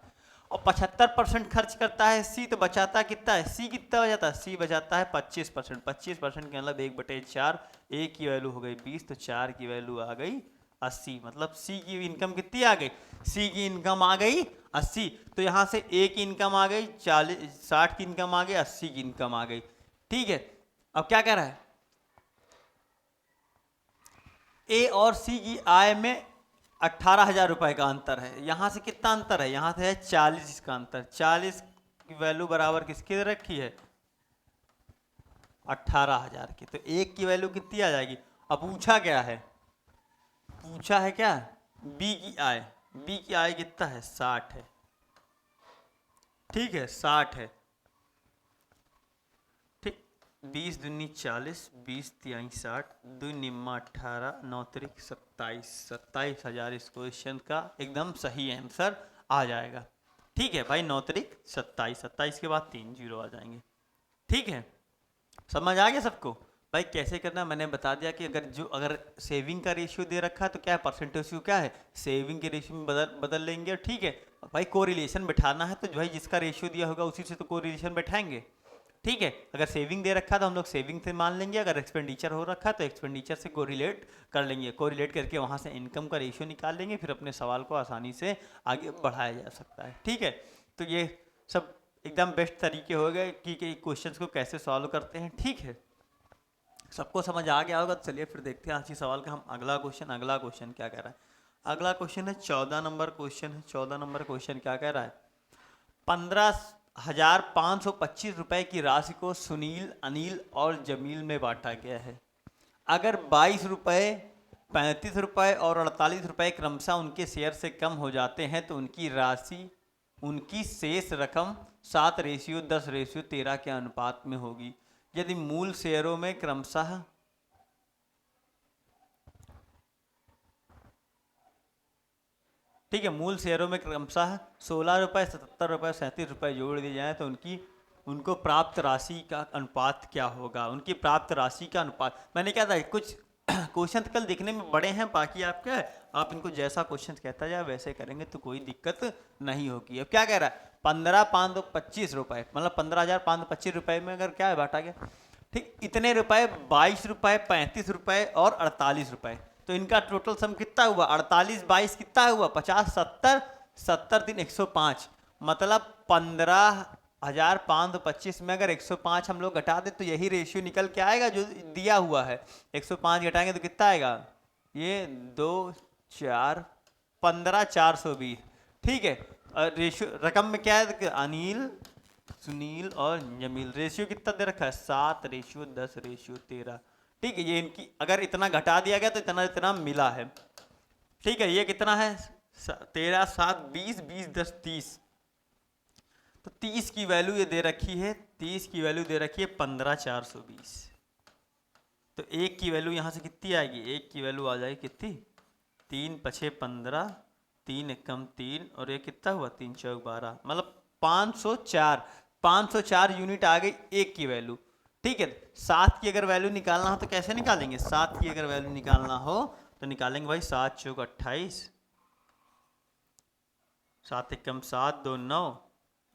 Speaker 1: और 75% खर्च करता है सी, तो बचाता कितना है, सी कितना बचाता है, सी बचाता है 25%। 25% के मतलब 1/4। ए की वैल्यू हो गई 20, तो 4 की वैल्यू आ गई 80। मतलब सी की इनकम कितनी आ गई, सी की इनकम आ गई 80। तो यहाँ से ए की इनकम आ गई 40, 60 की इनकम आ गई, 80 की इनकम आ गई, ठीक है। अब क्या कह रहा है, ए और सी की आय में 18,000 रुपए का अंतर है। यहां से कितना अंतर है, यहां से है 40 का अंतर। 40 की वैल्यू बराबर किसके रखी है 18,000 की, तो एक की वैल्यू कितनी आ जाएगी। अब पूछा क्या है, पूछा है क्या बी की आय। बी की आय कितना है 60 है, ठीक है 60 है, ठीक। 20 दूनी 40, 20 तिहाई 60, 2 निम्मा 18, 9 त्रिक 27। 27,000 इस क्वेश्चन का एकदम सही आंसर आ जाएगा, ठीक है भाई। 9 त्रिक 27, 27 के बाद 3 जीरो आ जाएंगे, ठीक है। समझ आ गया सबको। भाई कैसे करना मैंने बता दिया कि अगर सेविंग का रेशियो दे रखा है तो क्या है, परसेंटेज रेशियो क्या है, सेविंग के रेशियो में बदल लेंगे, ठीक है। भाई कोरिलेशन बैठाना है तो भाई जिसका रेशियो दिया होगा उसी से तो कोरिलेशन बैठाएंगे, ठीक है। अगर सेविंग दे रखा तो हम लोग सेविंग से मान लेंगे, अगर एक्सपेंडिचर हो रखा तो एक्सपेंडिचर से कोरिलेट कर लेंगे। कोरिलेट करके वहाँ से इनकम का रेशियो निकाल लेंगे, फिर अपने सवाल को आसानी से आगे बढ़ाया जा सकता है, ठीक है। तो ये सब एकदम बेस्ट तरीके हो गए कि क्वेश्चंस को कैसे सॉल्व करते हैं, ठीक है। सबको समझ आ गया होगा। तो चलिए फिर देखते हैं आज के सवाल का हम अगला क्वेश्चन क्या कह रहा है। अगला क्वेश्चन है 14 नंबर क्वेश्चन है। 14 नंबर क्वेश्चन क्या कह रहा है, 15,525 रुपए की राशि को सुनील, अनिल और जमील में बांटा गया है। अगर 22 रुपए, 35 रुपए और 48 रुपए क्रमशः उनके शेयर से कम हो जाते हैं तो उनकी राशि, उनकी शेष रकम 7:10:13 के अनुपात में होगी। यदि मूल शेयरों में क्रमशः ठीक है, मूल शेयरों में क्रमशः 16 रुपए, 77 रुपए, 37 रुपए जोड़ दिए जाए तो उनको प्राप्त राशि का अनुपात क्या होगा। उनकी प्राप्त राशि का अनुपात, मैंने क्या था कुछ क्वेश्चन कल दिखने में बड़े हैं, बाकी आप क्या है आप इनको जैसा क्वेश्चन कहता जाए वैसे करेंगे तो कोई दिक्कत नहीं होगी। अब क्या कह रहा है 15,525 रुपए, मतलब 15,525 रुपए में अगर क्या है बांटा गया, ठीक। इतने रुपए 22 रुपए, 35 रुपए और 48 रुपए, तो इनका टोटल सम कितना हुआ 48 22 कितना हुआ 50 70 70 3 105, मतलब 15,525 में अगर 105 हम लोग घटा दे तो यही रेशियो निकल के आएगा जो दिया हुआ है। 105 घटाएंगे तो कितना आएगा, ये 2 4 15,420, ठीक है। रेशियो रकम में क्या है, अनिल, सुनील और जमील, रेशियो कितना दे रखा है 7:10:13, ठीक है। ये इनकी अगर इतना घटा दिया गया तो इतना इतना मिला है, ठीक है। ये कितना है 13 7 20 20 10 30, तो 30 की वैल्यू ये दे रखी है, 30 की वैल्यू दे रखी है 15,420। तो एक की वैल्यू यहाँ से कितनी आएगी, एक की वैल्यू आ जाएगी कितनी 3 5 15, 3 एकम 3 और ये कितना हुआ 3 चौक 12, मतलब 504 यूनिट आ गई एक की वैल्यू, ठीक है। 7 की अगर वैल्यू निकालना हो तो कैसे निकालेंगे, 7 की अगर वैल्यू निकालना हो तो निकालेंगे भाई 7 चौक 28, 7 एकम 7, 2 9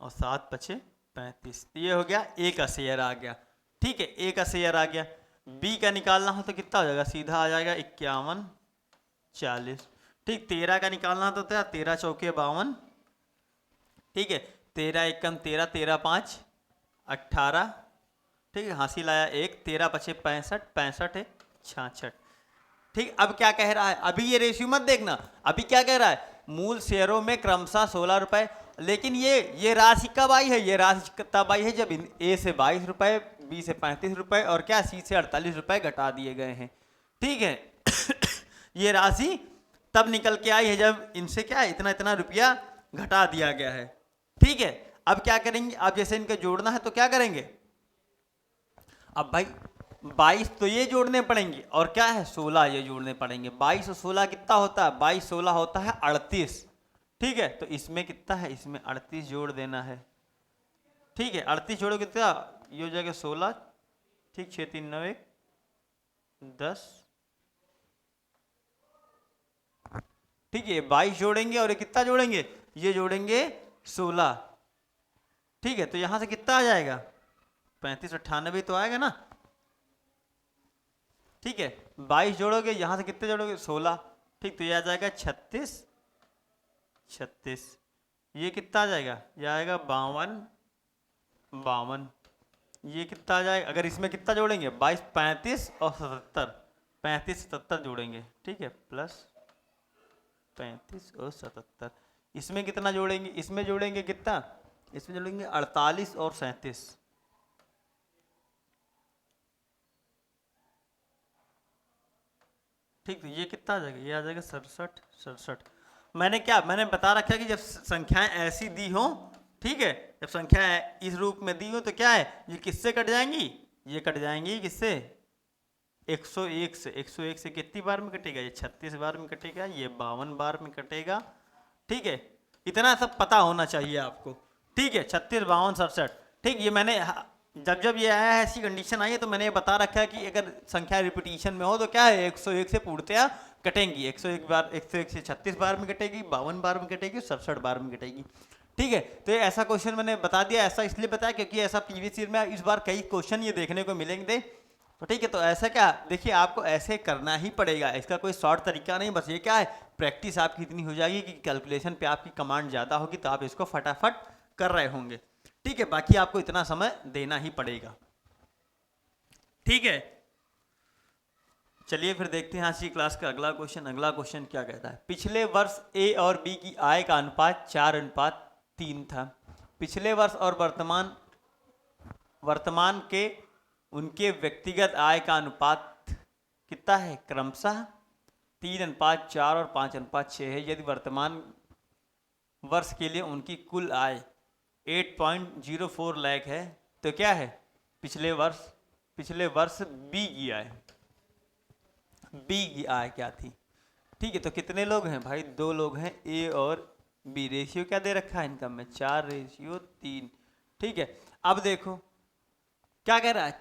Speaker 1: और 7 पचे 35। ये हो गया ए का शेयर आ गया। ठीक है, ए का शेयर आ गया। बी का निकालना हो तो कितना हो जाएगा, सीधा आ जाएगा 51 40। ठीक, 13 का निकालना हो तो क्या, 13 चौके 52। ठीक है, 13 एकम 13, 13 5 18। ठीक है, हासिल आया 1, 13 पचे 65, 65 है 66। ठीक, अब क्या कह रहा है, अभी ये रेशियो मत देखना, अभी क्या कह रहा है, मूल शेयरों में क्रमशः 16 रुपए। लेकिन ये राशि कब आई है, ये राशि तब आई है जब ए से 22 रुपए, बी से 35 रुपए और क्या सी से 48 रुपए घटा दिए गए हैं। ठीक है ये राशि तब निकल के आई है जब इनसे क्या इतना इतना रुपया घटा दिया गया है। ठीक है, अब क्या करेंगे, अब जैसे इनके जोड़ना है तो क्या करेंगे, अब भाई 22 तो ये जोड़ने पड़ेंगे और क्या है 16 ये जोड़ने पड़ेंगे। 22 और 16 कितना होता है, 22 16 होता है 38। ठीक है, तो इसमें कितना है, इसमें 38 जोड़ देना है। ठीक है, 38 जोड़ो कितना, ये हो जाएगा 16। ठीक, 6 3 9 1 10। ठीक है, 22 जोड़ेंगे और ये कितना जोड़ेंगे, ये जोड़ेंगे 16। ठीक है, तो यहां से कितना आ जाएगा 35 98 तो आएगा ना। ठीक है, 22 जोड़ोगे यहां से कितने जोड़ोगे 16। ठीक, तो ये आ जाएगा 36 36। ये कितना आ जाएगा, ये आएगा 52 52। ये कितना आ जाएगा, अगर इसमें कितना जोड़ेंगे 22 35 और 77, 35 77 जोड़ेंगे। ठीक है, प्लस 35 और 77। इसमें कितना जोड़ेंगे, इसमें जोड़ेंगे कितना, इसमें जोड़ेंगे 48 और 37। ठीक, तो ये कितना आ जाएगा, ये आ जाएगा 67 67। मैंने बता रखा है कि जब संख्याएं ऐसी दी हो, ठीक है, जब संख्याएं इस रूप में दी हो तो क्या है, ये किससे कट जाएंगी, ये कट जाएंगी किससे 101 से। 101 से कितनी बार में कटेगा, ये 36 बार में कटेगा, ये 52 बार में कटेगा। ठीक है, इतना सब पता होना चाहिए आपको। ठीक है, 36 52 67। ठीक, ये मैंने जब ये आया है ऐसी कंडीशन आई है तो मैंने ये बता रखा है कि अगर संख्या रिपीटिशन में हो तो क्या है 101 से पूर्णतया कटेंगी। 101 बार, 101 से 36 बार में कटेगी, 52 बार में कटेगी, 67 बार में कटेगी। ठीक है, तो ऐसा क्वेश्चन मैंने बता दिया, ऐसा इसलिए बताया क्योंकि ऐसा प्रीवियस ईयर में इस बार कई क्वेश्चन ये देखने को मिलेंगे। तो ठीक है, तो ऐसा क्या देखिए आपको ऐसे करना ही पड़ेगा, इसका कोई शॉर्ट तरीका नहीं, बस ये क्या है प्रैक्टिस आपकी इतनी हो जाएगी कि कैलकुलेशन पे आपकी कमांड ज़्यादा होगी तो आप इसको फटाफट कर रहे होंगे। ठीक है, बाकी आपको इतना समय देना ही पड़ेगा। ठीक है, चलिए फिर देखते हैं आज की क्लास का अगला क्वेश्चन। अगला क्वेश्चन क्या कहता है, पिछले वर्ष ए और बी की आय का अनुपात 4:3 था। पिछले वर्ष और वर्तमान के उनके व्यक्तिगत आय का अनुपात कितना है, क्रमशः 3:4 और 5:6 है। यदि वर्तमान वर्ष के लिए उनकी कुल आय 8.04 लाख है तो क्या है पिछले वर्ष बी की आय क्या थी। ठीक है, तो कितने लोग हैं भाई, 2 लोग हैं, ए और बी। रेशियो क्या दे रखा है इनकम में 4:3। ठीक है, अब देखो क्या कह रहा है,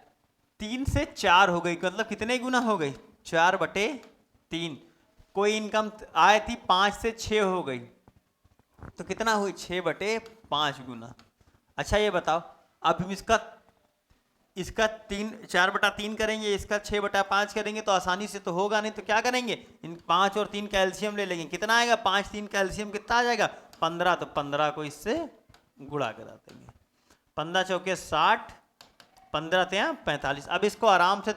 Speaker 1: 3 से 4 हो गई, मतलब कितने गुना हो गई 4/3। कोई इनकम आय थी 5 से 6 हो गई तो कितना हुई 6/5 गुना। अच्छा ये बताओ, अब हम इसका 4/3 करेंगे, इसका 6/5 करेंगे तो आसानी से तो होगा नहीं, तो क्या करेंगे इन 5 और 3 कैल्शियम ले लेंगे। कितना आएगा 5 3 कैल्शियम कितना आ जाएगा 15, तो 15 को इससे गुणा करा देंगे। 15 चौके 60, 15 3 45। अब इसको आराम से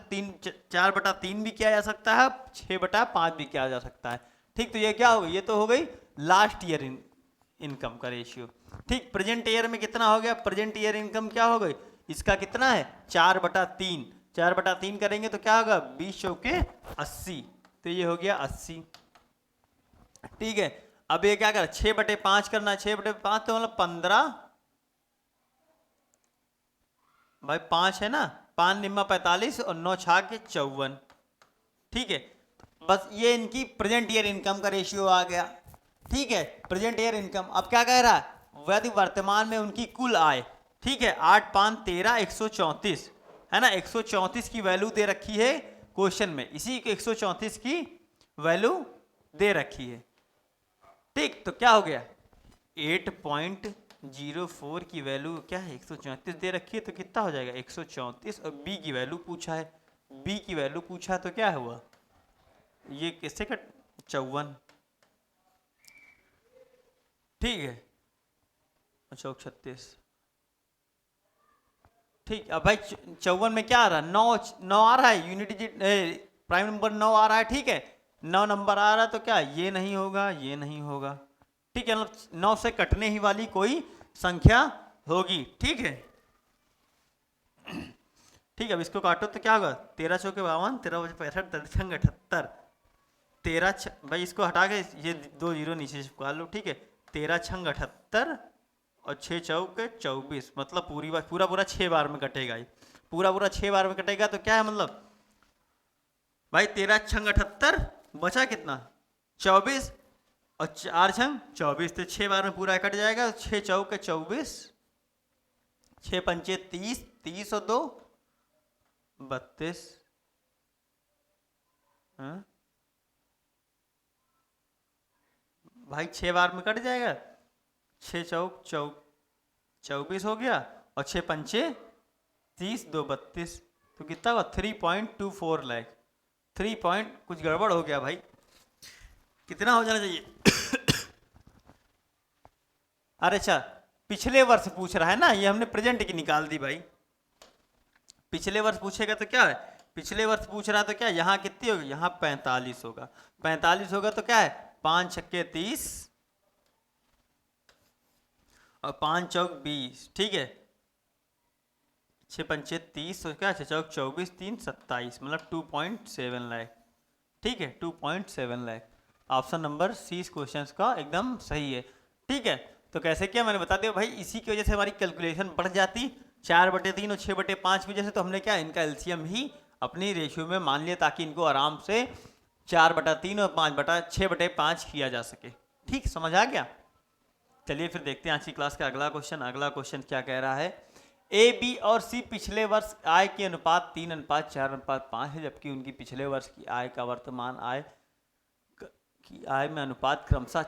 Speaker 1: 4/3 भी किया जा सकता है, 6/5 भी किया जा सकता है। ठीक, तो ये क्या हो गई, ये तो हो गई लास्ट ईयर इनकम का रेशियो। ठीक, प्रेजेंट ईयर में कितना हो गया, प्रेजेंट ईयर इनकम क्या हो गई, इसका कितना है 4/3। 4/3 करेंगे तो क्या होगा 20 चौके 80, तो ये हो गया 80। ठीक है, अब ये क्या कर 6/5 करना है, 6/5 तो मतलब 15 भाई 5 है ना, 5 निम्मा 45 और 9 छाके 54। ठीक है, बस ये इनकी प्रेजेंट ईयर इनकम का रेशियो आ गया। ठीक है, प्रेजेंट ईयर इनकम। अब क्या कह रहा है, यदि वर्तमान में उनकी कुल आय, ठीक है 8 5 13 134 है ना, 134 की वैल्यू दे रखी है क्वेश्चन में, इसी 134 की वैल्यू दे रखी है। ठीक, तो क्या हो गया 8.04 की वैल्यू क्या है 134 दे रखी है, तो कितना हो जाएगा 134, और बी की वैल्यू पूछा है, बी की वैल्यू पूछा तो क्या हुआ ये किससे कट 54। ठीक है, 36। ठीक, अब भाई 54 में क्या आ रहा है 9 आ रहा है, यूनिट डिजिट प्राइम नंबर 9 आ रहा है। ठीक है, 9 नंबर आ रहा है तो क्या ये नहीं होगा, ये नहीं होगा। ठीक है, 9 से कटने ही वाली कोई संख्या होगी। ठीक है, ठीक है, अब इसको काटो तो क्या होगा 13 चौके 52, 13 65, 13 78, 13 भाई इसको हटा के ये 2 जीरो नीचे चिपका लो। ठीक है, 13 छंग 78 और 6 चौके 24, मतलब पूरी बार पूरा पूरा 6 बार में कटेगा। ये पूरा पूरा 6 बार में कटेगा तो क्या है मतलब भाई 13 छंग 78 बचा कितना 24, और 4 छंग 24, तो 6 बार में पूरा कट जाएगा। 6 चौके 24, 6 पंचे 30, 30 और 2 32। हाँ भाई 6 बार में कट जाएगा, 6 चौक 24 हो गया, और 6 पंचे 30, 2 32, तो कितना हुआ 3.24 लाख। 3 पॉइंट कुछ गड़बड़ हो गया भाई, कितना हो जाना चाहिए अरे अच्छा, पिछले वर्ष पूछ रहा है ना, ये हमने प्रेजेंट की निकाल दी भाई। पिछले वर्ष पूछेगा तो क्या है, पिछले वर्ष पूछ रहा तो क्या यहाँ कितनी होगी, यहाँ 45 होगा। 45 होगा तो क्या है 5 छक्के 30 और 5 चौक 20। ठीक है, 6 पंचे 30 और क्या 6 चौक 24, 3 27, मतलब 2.7 लाख। ठीक है, 2.7 लाख। ऑप्शन नंबर सी इस क्वेश्चन का एकदम सही है। ठीक है, तो कैसे किया मैंने बता दिया भाई, इसी की वजह से हमारी कैलकुलेशन बढ़ जाती 4/3 और 6/5 की वजह से। तो हमने क्या इनका एलसीएम ही अपनी रेशियो में मान लिया, ताकि इनको आराम से 4/3 और 6/5 किया जा सके। ठीक, समझ आ गया। चलिए फिर देखते हैं आज की क्लास का अगला क्वेश्चन। अगला क्वेश्चन क्या कह रहा है, ए बी और सी पिछले वर्ष आय के अनुपात 3:4:5 है, जबकि उनकी पिछले वर्ष की आय का वर्तमान आय की आय में अनुपात क्रमशः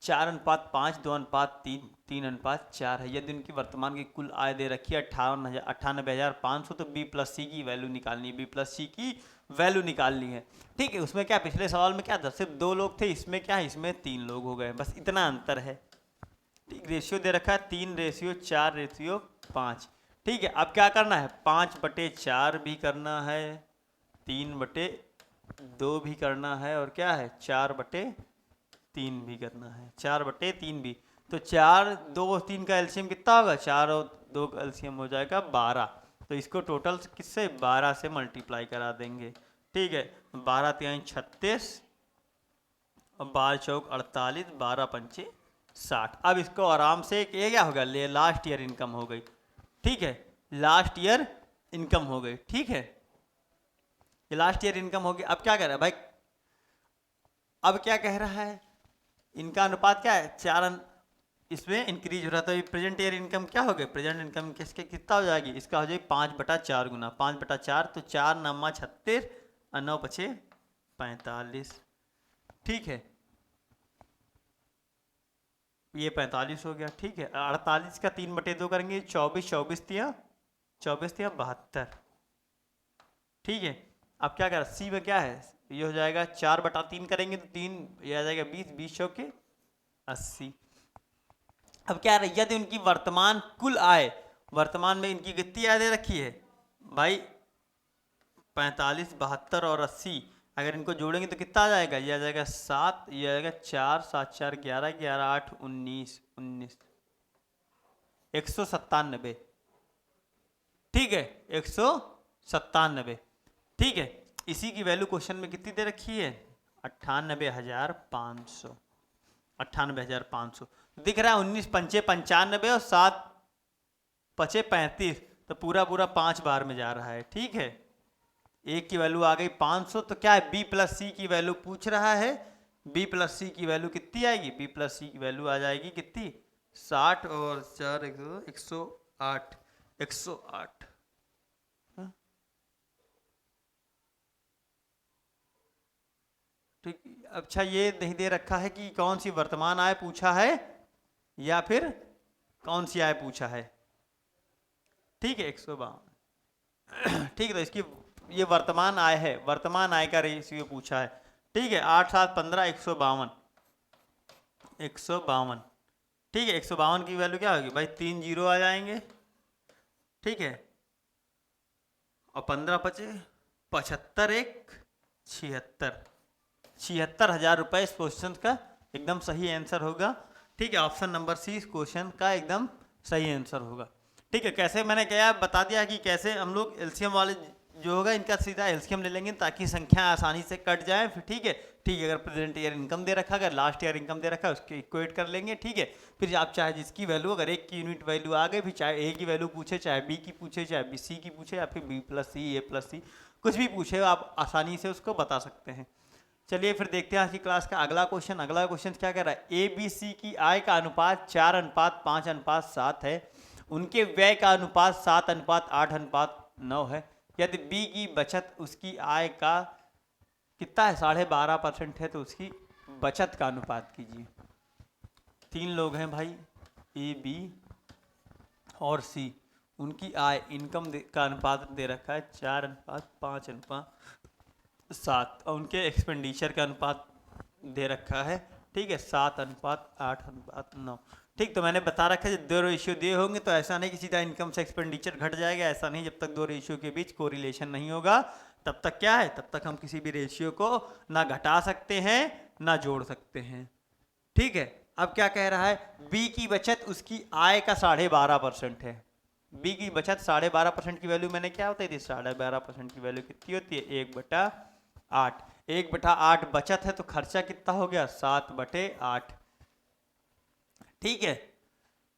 Speaker 1: 4:5, 2:3, 3:4 है। यदि उनकी वर्तमान की कुल आय दे रखी है 98,500, तो बी प्लस सी की वैल्यू निकालनी है, बी प्लस सी की वैल्यू निकालनी है। ठीक है, उसमें क्या पिछले सवाल में क्या था सिर्फ 2 लोग थे, इसमें क्या है इसमें 3 लोग हो गए, बस इतना अंतर है। ठीक, रेशियो दे रखा है 3:4:5। ठीक है, अब क्या करना है 5/4 भी करना है, 3/2 भी करना है, और क्या है 4/3 भी करना है, 4/3 भी। तो 4, 2 और 3 का एलसीएम कितना होगा, 4 और 2 का एलसीएम हो जाएगा 12। तो इसको टोटल किससे 12 से मल्टीप्लाई करा देंगे। ठीक है, 12 3 36 और 12 चौक 48, 12 पंचे 60। अब इसको आराम से ये क्या होगा ले लास्ट ईयर इनकम हो गई। ठीक है, लास्ट ईयर इनकम हो गई। ठीक है, ये लास्ट ईयर इनकम हो गई। अब क्या कह रहा है भाई, अब क्या कह रहा है इनका अनुपात क्या है 4, इसमें इंक्रीज हो रहा था। प्रेजेंट ईयर इनकम क्या हो गई, प्रेजेंट इनकम किसके कितना हो जाएगी, इसका हो जाएगी 5/4 गुना 5/4, तो 4 9 36 और 9 5 45। ठीक है, ये 45 हो गया। ठीक है, 48 का 3/2 करेंगे 24, 24 तिया 72। ठीक है, अब क्या कर सी में क्या है, ये हो जाएगा 4/3 करेंगे तो 3, ये आ जाएगा 20, 20 चौके 80। अब क्या रही यदि उनकी वर्तमान कुल आय, वर्तमान में इनकी कितनी आय दे रखी है भाई 45, 72 और 80, अगर इनको जोड़ेंगे तो कितना आ जाएगा, ये आ जाएगा 7, ये आ जाएगा 4, 7 4 11, 11 8 19, 19 197। ठीक है, 197। ठीक है, इसी की वैल्यू क्वेश्चन में कितनी दे रखी है 98,500, 98,500 दिख रहा है। 19 पंचे 95 और 7 पचे 35, तो पूरा पूरा 5 बार में जा रहा है। ठीक है, एक की वैल्यू आ गई 500, तो क्या है बी प्लस सी की वैल्यू पूछ रहा है, बी प्लस सी की वैल्यू कितनी आएगी, बी प्लस सी की वैल्यू आ जाएगी कितनी 60 और 4 108, 108। ठीक, अच्छा ये नहीं दे रखा है कि कौन सी वर्तमान आय पूछा है या फिर कौन सी आय पूछा है। ठीक है 152। ठीक है, तो इसकी ये वर्तमान आय है, वर्तमान आय का रेशियो पूछा है। ठीक है 8 7 15 152, 152। ठीक है 152 की वैल्यू क्या होगी भाई, 3 जीरो आ जाएंगे। ठीक है और 15 बचे 75 1 76, 76,000 रुपये इस क्वेश्चन का एकदम सही आंसर होगा। ठीक है ऑप्शन नंबर सी इस क्वेश्चन का एकदम सही आंसर होगा। ठीक है कैसे मैंने क्या बता दिया कि कैसे हम लोग एलसीएम वाले जो होगा इनका सीधा एलसीएम ले लेंगे ताकि संख्या आसानी से कट जाए। फिर ठीक है अगर प्रेजेंट ईयर इनकम दे रखा, अगर लास्ट ईयर इनकम दे रखा है उसके इक्वेट कर लेंगे। ठीक है फिर आप चाहे जिसकी वैल्यू, अगर एक की यूनिट वैल्यू आ गई, फिर चाहे ए की वैल्यू पूछे, चाहे बी की पूछे, चाहे बी सी की पूछे, या फिर बी प्लस सी ए प्लस सी कुछ भी पूछे आप आसानी से उसको बता सकते हैं। चलिए फिर देखते हैं आज की क्लास का अगला क्वेश्चन। अगला क्वेश्चन क्या कह रहा है, ए बी सी की आय का अनुपात 4:5:7 है, उनके व्यय का अनुपात 7:8:9 है। यदि बी की बचत उसकी आय का कितना है 12.5% है, तो उसकी बचत का अनुपात कीजिए। 3 लोग हैं भाई ए बी और सी, उनकी आय इनकम का अनुपात दे रखा है 4:5:7 और उनके एक्सपेंडिचर का अनुपात दे रखा है। ठीक है 7:8:9। ठीक तो मैंने बता रखा है जब दो रेशियो दिए होंगे तो ऐसा नहीं कि सीधा इनकम से एक्सपेंडिचर घट जाएगा, ऐसा नहीं। जब तक दो रेशियो के बीच कोरिलेशन नहीं होगा तब तक क्या है, तब तक हम किसी भी रेशियो को ना घटा सकते हैं ना जोड़ सकते हैं। ठीक है अब क्या कह रहा है, बी की बचत उसकी आय का 12.5% है। बी की बचत 12.5% की वैल्यू मैंने क्या बताई थी, 12.5% की वैल्यू कितनी होती है 1/8। 1/8 बचत है तो खर्चा कितना हो गया 7/8। ठीक है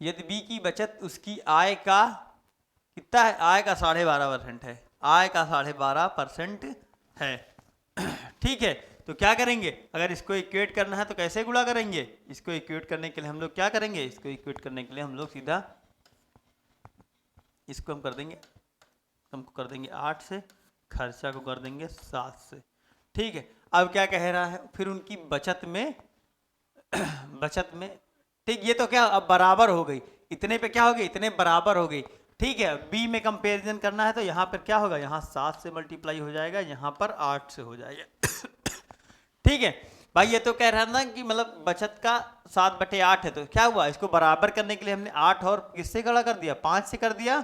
Speaker 1: यदि बी की बचत उसकी आय का कितना है, आय का 12.5% है, आय का 12.5% है। ठीक है तो क्या करेंगे, अगर इसको इक्वेट करना है तो कैसे गुणा करेंगे, इसको इक्वेट करने के लिए हम लोग क्या करेंगे, इसको इक्वेट करने के लिए हम लोग सीधा इसको हम कर देंगे, हमको कर देंगे 8 से, खर्चा को कर देंगे 7 से। ठीक है अब क्या कह रहा है, फिर उनकी बचत में बचत में ठीक ये तो क्या अब बराबर हो गई, इतने पे क्या हो गई, इतने बराबर हो गई। ठीक है बी में कंपैरिजन करना है तो यहाँ पर क्या होगा, यहाँ 7 से मल्टीप्लाई हो जाएगा, यहाँ पर 8 से हो जाएगा। ठीक है भाई ये तो कह रहा था कि मतलब बचत का 7/8 है, तो क्या हुआ इसको बराबर करने के लिए हमने 8 और किससे खड़ा कर दिया, 5 से कर दिया।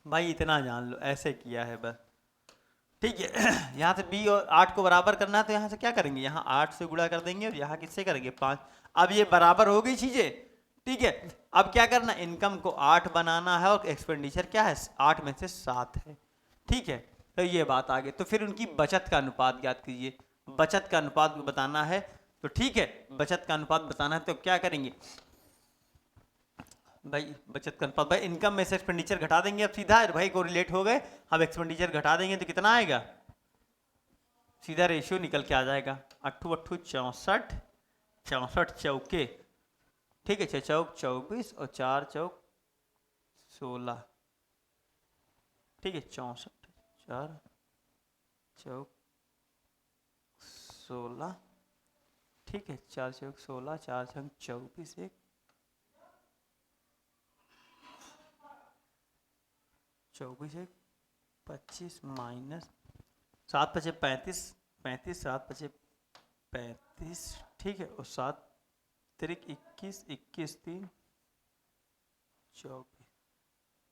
Speaker 1: भाई इतना जान लो ऐसे किया है बस। ठीक है यहाँ से बी और 8 को बराबर करना है तो यहाँ से क्या करेंगे, यहाँ 8 से गुणा कर देंगे और यहाँ किससे करेंगे 5। अब ये बराबर हो गई चीजें। ठीक है अब क्या करना, इनकम को 8 बनाना है और एक्सपेंडिचर क्या है 8 में से 7 है। ठीक है तो ये बात आ गई। तो फिर उनकी बचत का अनुपात ज्ञात कीजिए, बचत का अनुपात बताना है। तो ठीक है बचत का अनुपात बताना है तो क्या करेंगे भाई, बचत का अनुपात भाई इनकम में से एक्सपेंडिचर घटा देंगे। अब सीधा भाई कोरिलेट हो गए, अब एक्सपेंडिचर घटा देंगे तो कितना आएगा, सीधा रेशियो निकल के आ जाएगा 8 8 64, 64 चौके। ठीक है 6 चौक 24 और 4 चौक 16। ठीक है 64 4 चौक 16। ठीक है 4 चौक 16, 4 चौक 24, 1 24 1 25 माइनस 7 5 35, 35 7 5 35। ठीक है और 7 तिरिक 21, 21 3 24,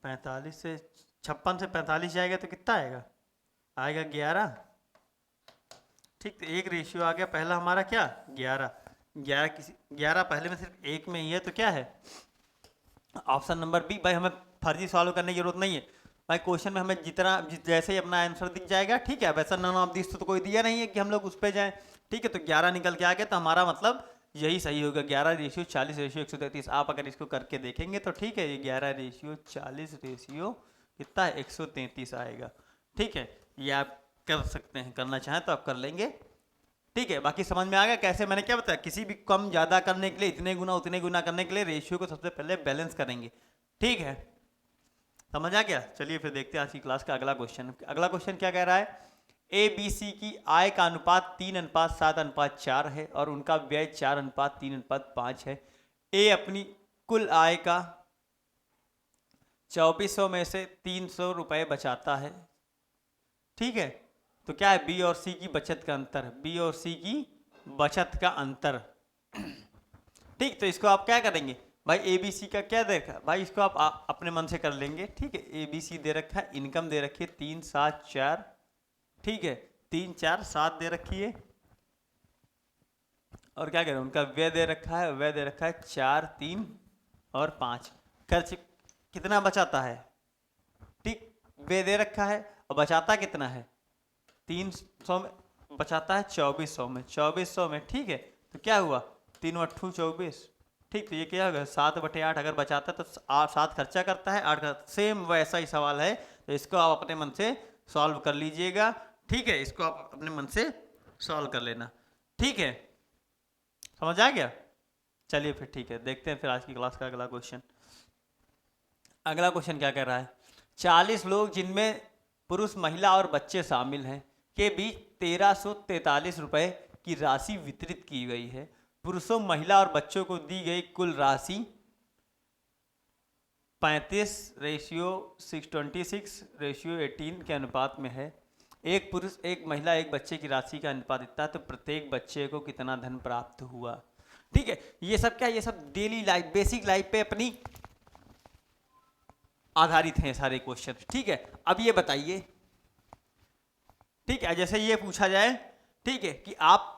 Speaker 1: 45 से 56 से 45 जाएगा तो कितना आएगा, आएगा 11। ठीक तो एक रेशियो आ गया पहला हमारा क्या 11, 11 किसी 11 पहले में सिर्फ एक में ही है तो क्या है ऑप्शन नंबर बी। भाई हमें फर्जी सॉल्व करने की जरूरत नहीं है भाई, क्वेश्चन में हमें जितना जैसे ही अपना आंसर दिख जाएगा। ठीक है वैसा नन ऑफ दिस तो कोई दिया नहीं है कि हम लोग उस पर जाएं। ठीक है तो 11 निकल के आ गया तो हमारा मतलब यही सही होगा, 11:40:133। आप अगर इसको करके देखेंगे तो ठीक है ये 11:40 कितना है 133 आएगा। ठीक है ये आप कर सकते हैं, करना चाहें तो आप कर लेंगे। ठीक है बाकी समझ में आ गया कैसे, मैंने क्या बताया किसी भी कम ज़्यादा करने के लिए इतने गुना उतने गुना करने के लिए रेशियो को सबसे पहले बैलेंस करेंगे। ठीक है समझ आ गया। चलिए फिर देखते हैं आज की क्लास का अगला क्वेश्चन। अगला क्वेश्चन क्या कह रहा है, ए बी सी की आय का अनुपात 3:7:4 है और उनका व्यय 4:3:5 है। ए अपनी कुल आय का 2400 में से 300 रुपये बचाता है। ठीक है, तो क्या है, बी और सी की बचत का अंतर, बी और सी की बचत का अंतर। ठीक, तो इसको आप क्या करेंगे भाई, ए बी सी का क्या दे रखा है भाई, इसको आप अपने मन से कर लेंगे। ठीक है, ए बी सी दे रखा है, इनकम दे रखी है 3, 7, 4, ठीक है, 3, 4, 7 दे रखी है, और क्या करें, उनका व्यय दे रखा है, व्यय दे रखा है 4, 3 और 5। खर्च कितना बचाता है, ठीक, व्यय दे रखा है और बचाता कितना है, 300 में बचाता है 2400 में, 2400 में। ठीक है, तो क्या हुआ, 3×8=24। ठीक, तो ये क्या होगा, 7/8। अगर बचाता है तो 7 खर्चा करता है, 8 का सेम वैसा ही सवाल है। तो इसको आप अपने मन से सॉल्व कर लीजिएगा। ठीक है, इसको आप अपने मन से सॉल्व कर लेना। ठीक है, समझ आ गया। चलिए फिर ठीक है, देखते हैं फिर आज की क्लास का अगला क्वेश्चन। अगला क्वेश्चन क्या कह रहा है, 40 लोग जिनमें पुरुष, महिला और बच्चे शामिल हैं के बीच 1343 रुपए की राशि वितरित की गई है। पुरुषों, महिला और बच्चों को दी गई कुल राशि 35:626:18 के अनुपात में है। एक पुरुष, एक महिला, एक बच्चे की राशि का अनुपात इतना है, तो प्रत्येक बच्चे को कितना धन प्राप्त हुआ। ठीक है, ये सब क्या, ये सब डेली लाइफ, बेसिक लाइफ पे अपनी आधारित हैं सारे क्वेश्चन। ठीक है, अब ये बताइए, ठीक है, जैसे ये पूछा जाए, ठीक है, कि आप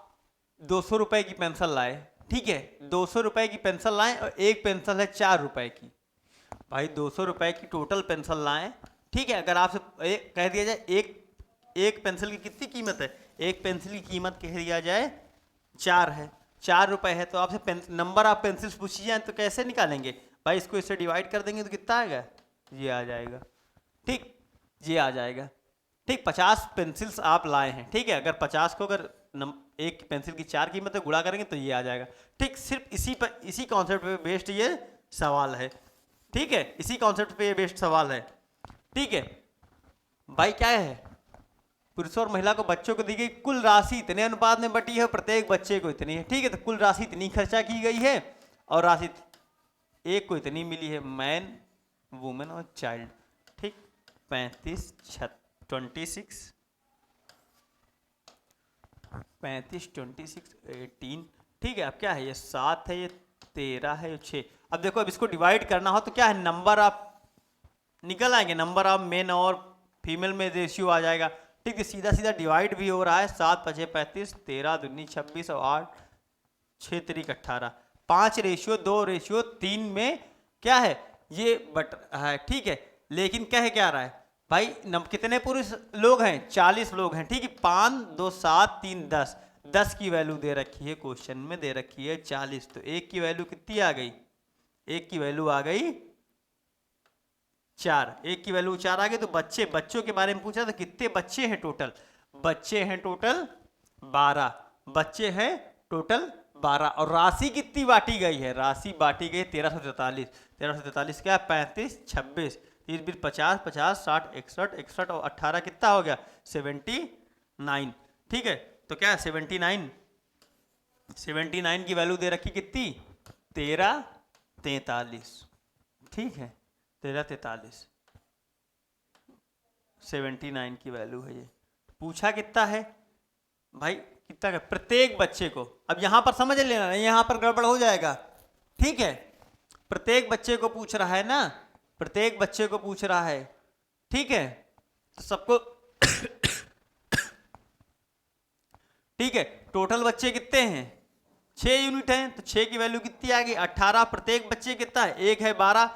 Speaker 1: 200 रुपए की पेंसिल लाए। ठीक है, 200 रुपए की पेंसिल लाए और एक पेंसिल है 4 रुपए की। भाई 200 रुपए की टोटल पेंसिल लाए। ठीक है, अगर आपसे कह दिया जाए एक पेंसिल की कितनी कीमत है, एक पेंसिल की कीमत कह दिया जाए 4 है, 4 रुपए है, तो आपसे नंबर ऑफ पेंसिल्स पूछी जाए तो कैसे निकालेंगे भाई, इसको इससे डिवाइड कर देंगे तो कितना आएगा, ये आ जाएगा। ठीक, ये आ जाएगा। ठीक, 50 पेंसिल्स आप लाए हैं। ठीक है, अगर 50 को अगर एक पेंसिल की 4 कीमत है गुणा करेंगे तो ये आ जाएगा। ठीक, सिर्फ इसी कॉन्सेप्ट पे बेस्ड ये सवाल है। ठीक है, इसी कॉन्सेप्ट पे ये बेस्ड सवाल है। ठीक है भाई, क्या है, पुरुषों और महिला को, बच्चों को दी गई कुल राशि इतने अनुपात में बटी है, प्रत्येक बच्चे को इतनी है। ठीक है, तो कुल राशि इतनी खर्चा की गई है और राशि एक को इतनी मिली है, मैन, वुमेन और चाइल्ड। ठीक, 35, 26, 18। ठीक है, अब क्या है, ये 7 है, ये 13 है, ये 6। अब देखो, अब इसको डिवाइड करना हो तो क्या है, नंबर आप निकल आएंगे, नंबर ऑफ मेन और फीमेल में रेशियो आ जाएगा। ठीक है, सीधा सीधा डिवाइड भी हो रहा है, 7×5 = 35, 13×2 = 26 और 8×6 = 18। 5:2:3 में क्या है, ये बट है। ठीक है, लेकिन क्या रहा है भाई, कितने पुरुष लोग हैं, 40 लोग हैं। ठीक है, 5, 2, 7, 3, 10, 10 की वैल्यू दे रखी है, क्वेश्चन में दे रखी है 40, तो एक की वैल्यू कितनी आ गई, एक की वैल्यू आ गई 4, एक की वैल्यू 4 आ गई। तो बच्चों के बारे में पूछा तो कितने बच्चे हैं टोटल, बच्चे हैं टोटल 12, बच्चे हैं टोटल 12। और राशि कितनी बांटी गई है, राशि बांटी गई 1343, 1343 क्या, 35, 26, 30, 50, 50, 60, 61, 61 और 18 कितना हो गया, 79। ठीक है, तो क्या 79 की वैल्यू दे रखी कितनी, 1343। ठीक है, 1343, 79 की वैल्यू है ये। पूछा कितना है भाई, कितना है प्रत्येक बच्चे को। अब यहां पर समझ लेना, यहां पर गड़बड़ हो जाएगा। ठीक है, प्रत्येक बच्चे को पूछ रहा है ना, प्रत्येक बच्चे को पूछ रहा है। ठीक है, तो सबको ठीक है, टोटल बच्चे कितने हैं, 6 यूनिट हैं, तो 6 की वैल्यू कितनी आ गई 18। प्रत्येक बच्चे कितना है, एक है 12।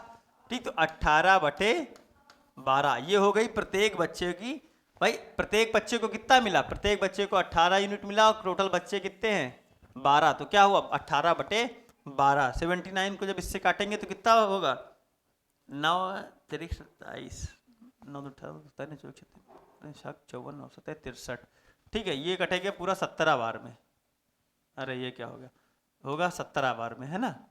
Speaker 1: ठीक, तो 18/12 ये हो गई प्रत्येक बच्चे की। भाई प्रत्येक बच्चे को कितना मिला, प्रत्येक बच्चे को 18 यूनिट मिला और टोटल बच्चे कितने हैं 12, तो क्या हुआ 18/12। 79 को जब इससे काटेंगे तो कितना होगा, 9, 3, 27, 9, 18, 54, 9, 63। ठीक है, ये कटेगा पूरा 17 बार में। अरे ये क्या हो गया, होगा 17 बार में, है ना।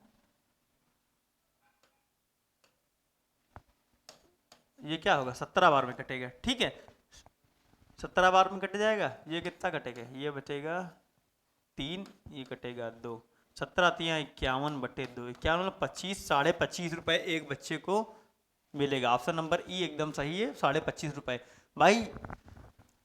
Speaker 1: ये क्या होगा 17 बार में कटेगा। ठीक है, 17 बार में कट जाएगा, ये कितना कटेगा, ये बचेगा 3, ये कटेगा 2, 17 तिया 51/2, 51 25, 25.5 रुपये एक बच्चे को मिलेगा। ऑप्शन नंबर ई एकदम सही है, 25.5 रुपये। भाई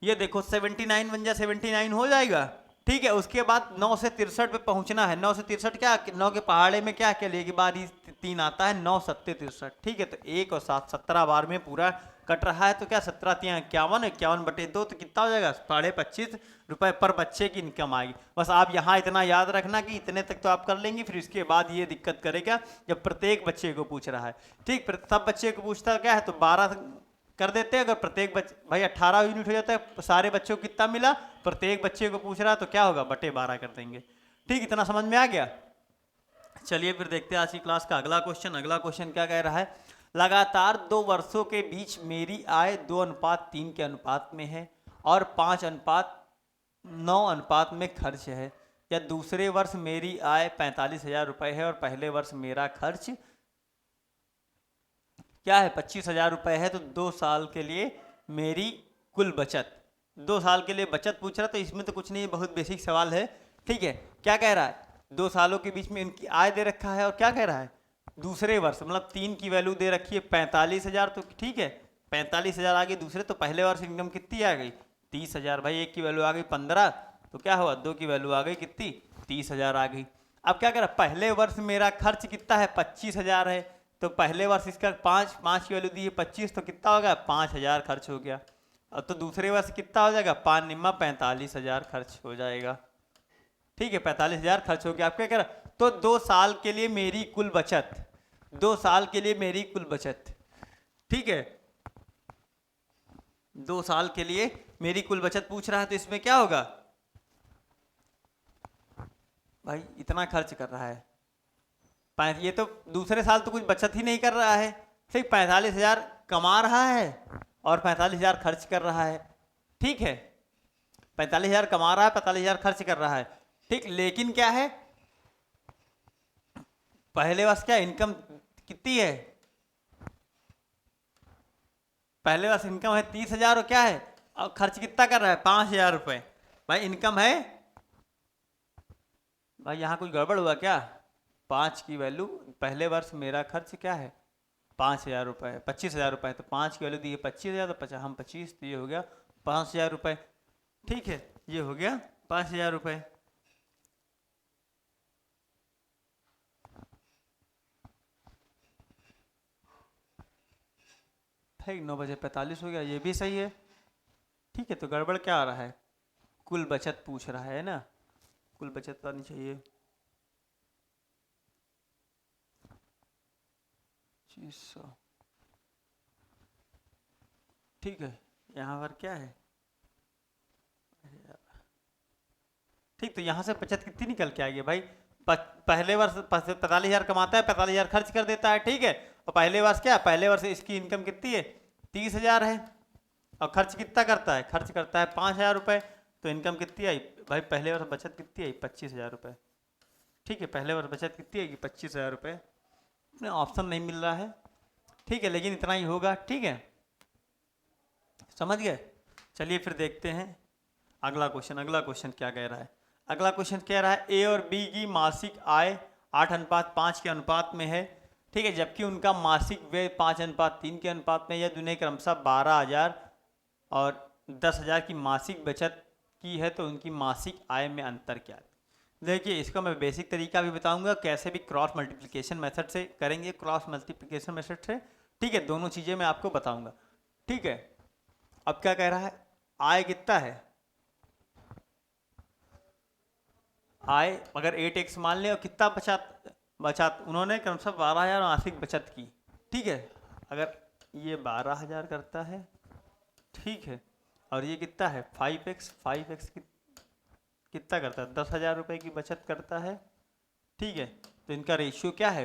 Speaker 1: ये देखो 79 बन जाए, 79 हो जाएगा, ठीक है। उसके बाद 9 से 63 पे पहुंचना है। 9 से 63 क्या, 9 के पहाड़े में क्या क्या लेके बाद ही 3 आता है, 9 7 63, ठीक है। तो 1 और 7 17 बार में पूरा कट रहा है, तो क्या 17 तिया 51, 51/2, तो कितना हो जाएगा 25.5 रुपये पर बच्चे की इनकम आएगी। बस आप यहाँ इतना याद रखना कि इतने तक तो आप कर लेंगे, फिर इसके बाद ये दिक्कत करेगा जब प्रत्येक बच्चे को पूछ रहा है, ठीक। सब बच्चे को पूछता क्या है, तो 12 कर देते हैं। अगर प्रत्येक बच्चे, भाई 18 यूनिट हो जाता है, सारे बच्चों को कितना मिला, प्रत्येक बच्चे को पूछ रहा है, तो क्या होगा बटे 12 कर देंगे, ठीक। इतना समझ में आ गया। चलिए फिर देखते हैं आज की क्लास का अगला क्वेश्चन। अगला क्वेश्चन क्या कह रहा है, लगातार 2 वर्षों के बीच मेरी आय 2:3 के अनुपात में है और 5:9 अनुपात में खर्च है, या दूसरे वर्ष मेरी आय 45,000 रुपये है और पहले वर्ष मेरा खर्च क्या है 25,000 रुपये है, तो 2 साल के लिए मेरी कुल बचत, 2 साल के लिए बचत पूछ रहा, तो इसमें तो कुछ नहीं, बहुत बेसिक सवाल है, ठीक है। क्या कह रहा है, 2 सालों के बीच में इनकी आय दे रखा है, और क्या कह रहा है दूसरे वर्ष, मतलब 3 की वैल्यू दे रखी है 45,000, तो ठीक है 45,000 आ गई दूसरे, तो पहले वर्ष इनकम कितनी आ गई 30,000। भाई 1 की वैल्यू आ गई 15, तो क्या हुआ 2 की वैल्यू आ गई कितनी 30,000 आ गई। अब क्या कह रहा है, पहले वर्ष मेरा खर्च कितना है 25,000 है, तो पहले वर्ष इसका 5 की वैल्यू दी है 25, तो कितना हो गया 5,000 खर्च हो गया। अब तो दूसरे वर्ष कितना हो जाएगा 5 निम्मा 45,000 खर्च हो जाएगा, ठीक है 45,000 खर्च हो गया। आप क्या कह रहा, तो 2 साल के लिए मेरी कुल बचत, 2 साल के लिए मेरी कुल बचत, ठीक है 2 साल के लिए मेरी कुल बचत पूछ रहा है, तो इसमें क्या होगा, भाई इतना खर्च कर रहा है, ये तो दूसरे साल तो कुछ बचत ही नहीं कर रहा है, ठीक 45,000 कमा रहा है और 45,000 खर्च कर रहा है, ठीक है 45,000 कमा रहा है 45,000 खर्च कर रहा है, ठीक। लेकिन क्या है पहले वर्ष क्या इनकम कितनी है, पहले वर्ष इनकम है 30,000 और क्या है, और खर्च कितना कर रहा है 5,000 रुपये। भाई इनकम है, भाई यहाँ कुछ गड़बड़ हुआ क्या, 5 की वैल्यू, पहले वर्ष मेरा खर्च क्या है 5,000 रुपये, 25,000 रुपये, तो 5 की वैल्यू दी है 25,000, तो हम 25, तो ये हो गया 5,000 रुपये, ठीक है ये हो गया 5,000 रुपये। ठीक 9:45 हो गया, ये भी सही है, ठीक है। तो गड़बड़ क्या आ रहा है, कुल बचत पूछ रहा है ना, कुल बचत आनी चाहिए 2500, ठीक है यहाँ पर क्या है, ठीक। तो यहाँ से बचत कितनी निकल के आएगी भाई, पहले वर्ष 45,000 कमाता है 45,000 खर्च कर देता है, ठीक है। और पहले वर्ष क्या, पहले वर्ष इसकी इनकम कितनी है 30,000 है, और खर्च कितना करता है, खर्च करता है 5,000 रुपये, तो इनकम कितनी आई भाई, पहले वर्ष बचत कितनी आई 25,000 रुपये, ठीक है पहले वर्ष बचत कितनी आएगी 25,000 रुपये। अपने ऑप्शन नहीं मिल रहा है, ठीक है लेकिन इतना ही होगा, ठीक है समझ गए। चलिए फिर देखते हैं अगला क्वेश्चन। अगला क्वेश्चन क्या कह रहा है, अगला क्वेश्चन कह रहा है ए और बी की मासिक आय 8:5 के अनुपात में है, ठीक है, जबकि उनका मासिक व्यय 5:3 के अनुपात में, यह दोनों क्रमशः 12,000 और 10,000 की मासिक बचत की है, तो उनकी मासिक आय में अंतर क्या है। देखिए इसका मैं बेसिक तरीका भी बताऊंगा, कैसे भी क्रॉस मल्टीप्लिकेशन मेथड से करेंगे, क्रॉस मल्टीप्लिकेशन मेथड से, ठीक है दोनों चीज़ें मैं आपको बताऊंगा, ठीक है। अब क्या कह रहा है, आय कितना है, आय अगर 8x मान लें, और कितना बचत उन्होंने क्रमशः 12,000 मासिक बचत की, ठीक है। अगर ये 12,000 करता है, ठीक है, और ये कितना है 5x कितना करता है 10,000 रुपये की बचत करता है, ठीक है। तो इनका रेशियो क्या है,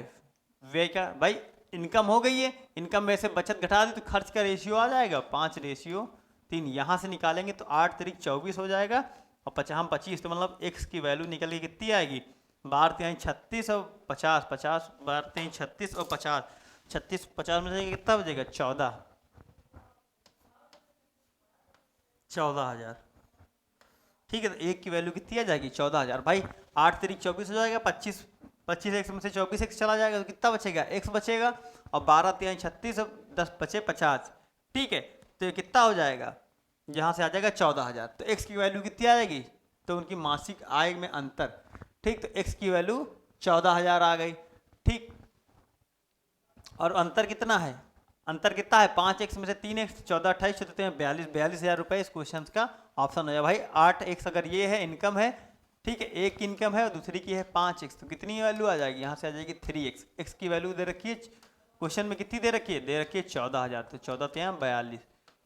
Speaker 1: व्यय का, भाई इनकम हो गई है, इनकम में से बचत घटा दी तो खर्च का रेशियो आ जाएगा 5:3, यहाँ से निकालेंगे तो 8 तिरिक 24 हो जाएगा, और 25, तो मतलब x की वैल्यू निकल के कितनी आएगी 12 36 और 50, 12 36 और 50, 36 50 में जाएगा कितना बचेगा 14, 14,000। ठीक है, तो एक की वैल्यू कितनी आ जाएगी? 14,000। भाई 8 तिरिक 24 हो जाएगा, 25 25 एक्स में से 24 एक्स चला जाएगा तो कितना बचेगा? एक्स बचेगा। और 12 तिहाई 36, 10 बचे 50। ठीक है, तो ये कितना हो जाएगा? यहाँ से आ जाएगा 14,000। तो एक्स की वैल्यू कितनी आ जाएगी? तो उनकी मासिक आय में अंतर। ठीक, तो एक्स की वैल्यू 14,000 आ गई। ठीक, और अंतर कितना है? अंतर कितना है? 5 एक्स में से 3 एक्स, 14 28 चौथे 42,000 रुपए इस क्वेश्चन का ऑप्शन हो जाए। भाई 8 एक्स अगर ये है इनकम है, ठीक है, एक की इनकम है और दूसरी की है 5 एक्स, तो कितनी वैल्यू आ जाएगी? यहाँ से आ जाएगी 3 एक्स। एक्स की वैल्यू दे रखी है क्वेश्चन में, कितनी दे रखी है? दे रखी है 14,000, तो 14 तो यहाँ 42।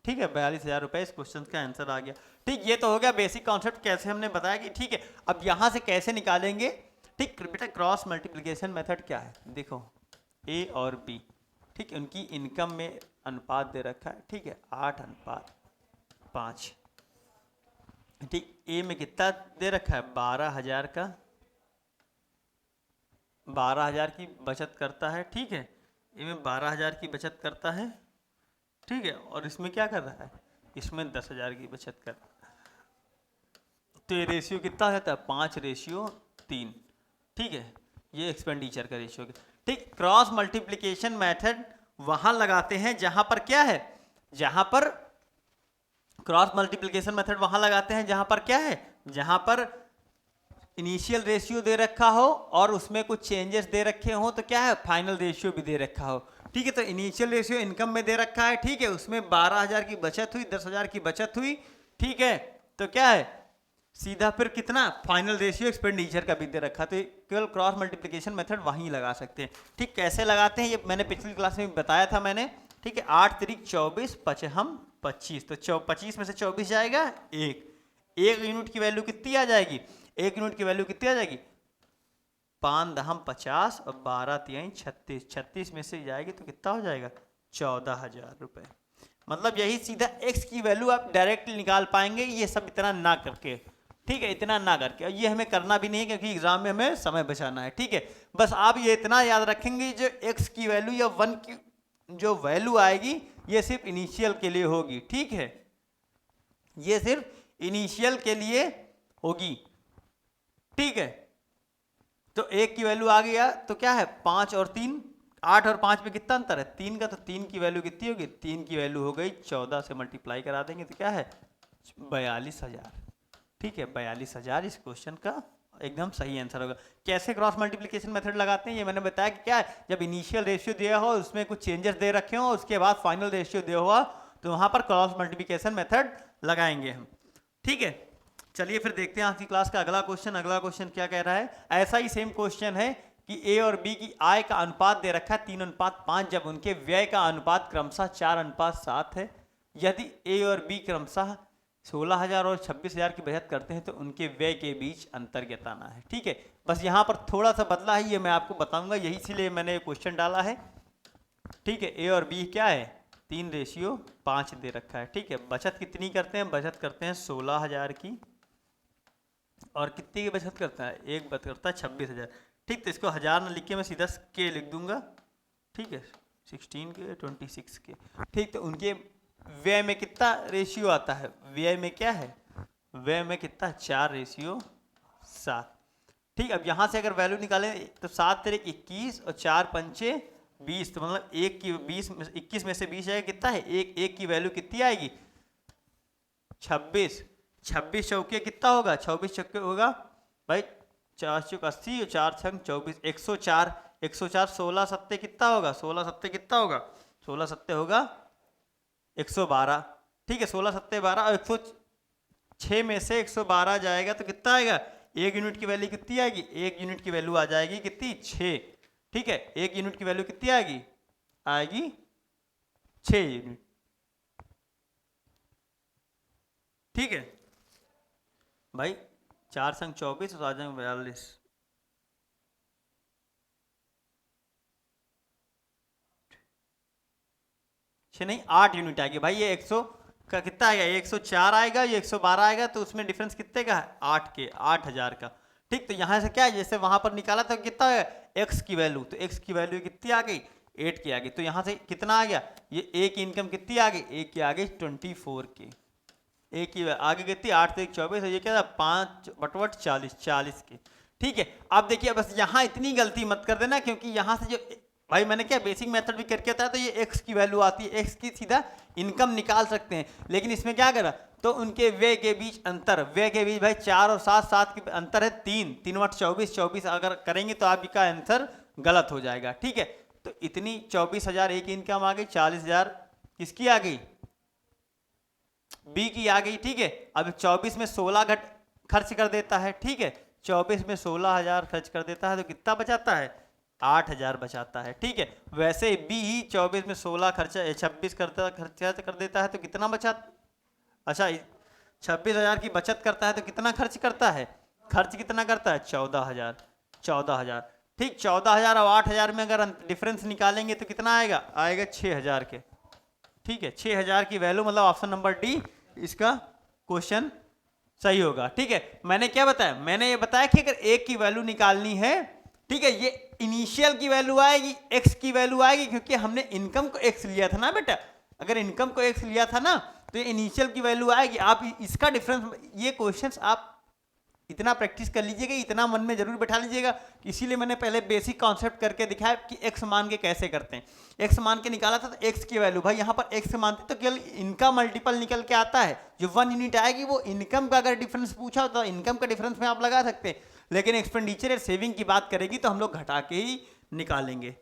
Speaker 1: ठीक है, 42,000 रुपए इस क्वेश्चन का आंसर आ गया। ठीक, ये तो हो गया बेसिक कॉन्सेप्ट कैसे हमने बताया कि ठीक है। अब यहाँ से कैसे निकालेंगे? ठीक बेटा, क्रॉस मल्टीप्लीकेशन मेथड क्या है? देखो, ए और बी, ठीक, उनकी इनकम में अनुपात दे रखा है। ठीक है, 8:5। ठीक, ए में कितना दे रखा है? 12,000 का, 12,000 की बचत करता है। ठीक है, ए में 12,000 की बचत करता है। ठीक है, और इसमें क्या कर रहा है? इसमें 10,000 की बचत कर रहा है। तो ये रेशियो कितना हो जाता है? 5:3। ठीक है, ये एक्सपेंडिचर का रेशियो। ठीक, क्रॉस मल्टीप्लिकेशन मेथड वहां लगाते हैं जहां पर क्या है? जहां पर क्रॉस मल्टीप्लिकेशन मेथड वहां लगाते हैं जहां पर क्या है? जहां पर इनिशियल रेशियो दे रखा हो और उसमें कुछ चेंजेस दे रखे हो, तो क्या है? फाइनल रेशियो भी दे रखा हो। ठीक है, तो इनिशियल रेशियो इनकम में दे रखा है। ठीक है, उसमें 12,000 की बचत हुई, 10,000 की बचत हुई। ठीक है, तो क्या है? सीधा फिर कितना? फाइनल रेशियो एक्सपेंडिचर का भी दे रखा, तो केवल क्रॉस मल्टीप्लिकेशन मेथड वहीं लगा सकते हैं। ठीक, कैसे लगाते हैं ये मैंने पिछली क्लास में बताया था मैंने। ठीक है, 8 तिरिक 24, 25, तो 25 में से 24 जाएगा एक यूनिट की वैल्यू कितनी आ जाएगी? एक यूनिट की वैल्यू कितनी आ जाएगी? 5×50 और 12 तिहाई 36, 36 में से जाएगी तो कितना हो जाएगा? 14,000 रुपए। मतलब यही सीधा एक्स की वैल्यू आप डायरेक्टली निकाल पाएंगे, ये सब इतना ना करके। ठीक है, इतना ना करके, और ये हमें करना भी नहीं है क्योंकि एग्जाम में हमें समय बचाना है। ठीक है, बस आप ये इतना याद रखेंगे, जो एक्स की वैल्यू या 1 की जो वैल्यू आएगी ये सिर्फ इनिशियल के लिए होगी। ठीक है, ये सिर्फ इनिशियल के लिए होगी। ठीक है, तो एक की वैल्यू आ गया तो क्या है? 5 और 3, 8 और 5 में कितना अंतर है? 3 का, तो 3 की वैल्यू कितनी होगी? 3 की वैल्यू हो गई 14 से मल्टीप्लाई करा देंगे तो क्या है? 42,000। ठीक है, 42,000 इस क्वेश्चन का एकदम सही आंसर होगा। कैसे क्रॉस मल्टीप्लिकेशन मेथड लगाते हैं ये मैंने बताया कि क्या है, जब इनिशियल रेशियो दिया हो, उसमें कुछ चेंजेस दे रखे हो, उसके बाद फाइनल रेशियो दिया हुआ, तो वहां पर क्रॉस मल्टीप्लिकेशन मेथड लगाएंगे हम। ठीक है, चलिए फिर देखते हैं आज की क्लास का अगला क्वेश्चन। अगला क्वेश्चन क्या कह रहा है? ऐसा ही सेम क्वेश्चन है कि ए और बी की आय का अनुपात दे रखा है 3:5, जब उनके व्यय का अनुपात क्रमशः 4:7 है। यदि ए और बी क्रमशः 16,000 और 26,000 की बचत करते हैं तो उनके व्यय के बीच अंतर बताना है। ठीक है, बस यहाँ पर थोड़ा सा बदला है, ये मैं आपको बताऊंगा, यही इसीलिए मैंने क्वेश्चन डाला है। ठीक है, ए और बी क्या है? 3:5 दे रखा है। ठीक है, बचत कितनी करते हैं? बचत करते हैं 16,000 की, और कितनी की बचत करता है? एक बचत करता है 26,000। ठीक, तो इसको 1000 न लिख के मैं सीधा के लिख दूंगा। ठीक है, 16 के 26 के। ठीक, तो उनके व्यय में कितना रेशियो आता है? व्यय में क्या है? व्यय में कितना? 4:7। ठीक, अब यहां से अगर वैल्यू निकालें तो 7 तेरे 21 और 4 पंचे 20, तो मतलब 1 की 21 में से 20 जाएगा, कितना है? एक की वैल्यू कितनी आएगी? 26। 26 चौके कितना होगा? 24 चौके होगा भाई 4 चौक 80 और 4 छंग 24, 104। 104 16 सत्ते कितना होगा? 16 सत्ते कितना होगा? 16 सत्ते होगा 112। ठीक है, 16 सत्ते 12 और 106 में से 112 जाएगा तो कितना आएगा? एक यूनिट की वैल्यू कितनी आएगी? एक यूनिट की वैल्यू आ जाएगी कितनी? 6। ठीक है, एक यूनिट की वैल्यू कितनी आएगी? आएगी 6 यूनिट। ठीक है भाई, 4 संग 24 और 4 संग 42, नहीं 8 यूनिट आएगी भाई। ये 100 का कितना आएगा? 104 आएगा, ये 112 आएगा, तो उसमें डिफरेंस कितने का है? 8 के, 8,000 का। ठीक, तो यहाँ से क्या है, जैसे वहां पर निकाला था कितना है एक्स की वैल्यू, तो एक्स की वैल्यू कितनी आ गई? 8 की आ गई। तो यहाँ से कितना आ गया? ये ए की इनकम कितनी आ गई? ए की आ गई 24 की। ए की आगे कितनी 8 से 24 है, ये क्या था 5/40 40 के। ठीक है, अब देखिए बस यहाँ इतनी गलती मत कर देना, क्योंकि यहाँ से जो भाई मैंने क्या बेसिक मेथड भी करके बताया, तो ये एक्स की वैल्यू आती है, एक्स की सीधा इनकम निकाल सकते हैं, लेकिन इसमें क्या करा तो उनके व्यय के बीच अंतर, व्यय के बीच भाई 4 और 7 7 के अंतर है 3 24 अगर करेंगे तो आपका आंसर गलत हो जाएगा। ठीक है, तो इतनी 24,000 एक इनकम आ गई, 40,000 किसकी आ गई, बी की आ गई। ठीक है, अब 24 में 16 घट खर्च कर देता है। ठीक है, 24 में 16,000 खर्च कर देता है तो कितना बचाता है, 8,000 बचाता है। ठीक है, वैसे बी ही 24 में 16 खर्चा 26 खर्चा कर देता है तो कितना बचा, अच्छा 26,000 की बचत करता है तो कितना खर्च करता है, खर्च कितना करता है 14,000। ठीक, 14,000 और 8,000 में अगर डिफरेंस निकालेंगे तो कितना आएगा, आएगा 6,000 के। ठीक है, 6,000 की वैल्यू, मतलब ऑप्शन नंबर डी इसका क्वेश्चन सही होगा। ठीक है, मैंने क्या बताया, मैंने ये बताया कि अगर एक की वैल्यू निकालनी है, ठीक है, ये इनिशियल की वैल्यू आएगी, एक्स की वैल्यू आएगी, क्योंकि हमने इनकम को एक्स लिया था ना बेटा, अगर इनकम को एक्स लिया था ना तो ये इनिशियल की वैल्यू आएगी। आप इसका डिफरेंस, ये क्वेश्चंस आप इतना प्रैक्टिस कर लीजिएगा, इतना मन में जरूर बैठा लीजिएगा, इसीलिए मैंने पहले बेसिक कॉन्सेप्ट करके दिखाया कि एक्स मान के कैसे करते हैं। एक्स मान के निकाला था तो एक्स की वैल्यू, भाई यहाँ पर एक्स मानते तो केवल इनका मल्टीपल निकल के आता है, जो 1 यूनिट आएगी वो इनकम का अगर डिफरेंस पूछा तो इनकम का डिफरेंस में आप लगा सकते हैं, लेकिन एक्सपेंडिचर या सेविंग की बात करेगी तो हम लोग घटा के ही निकालेंगे।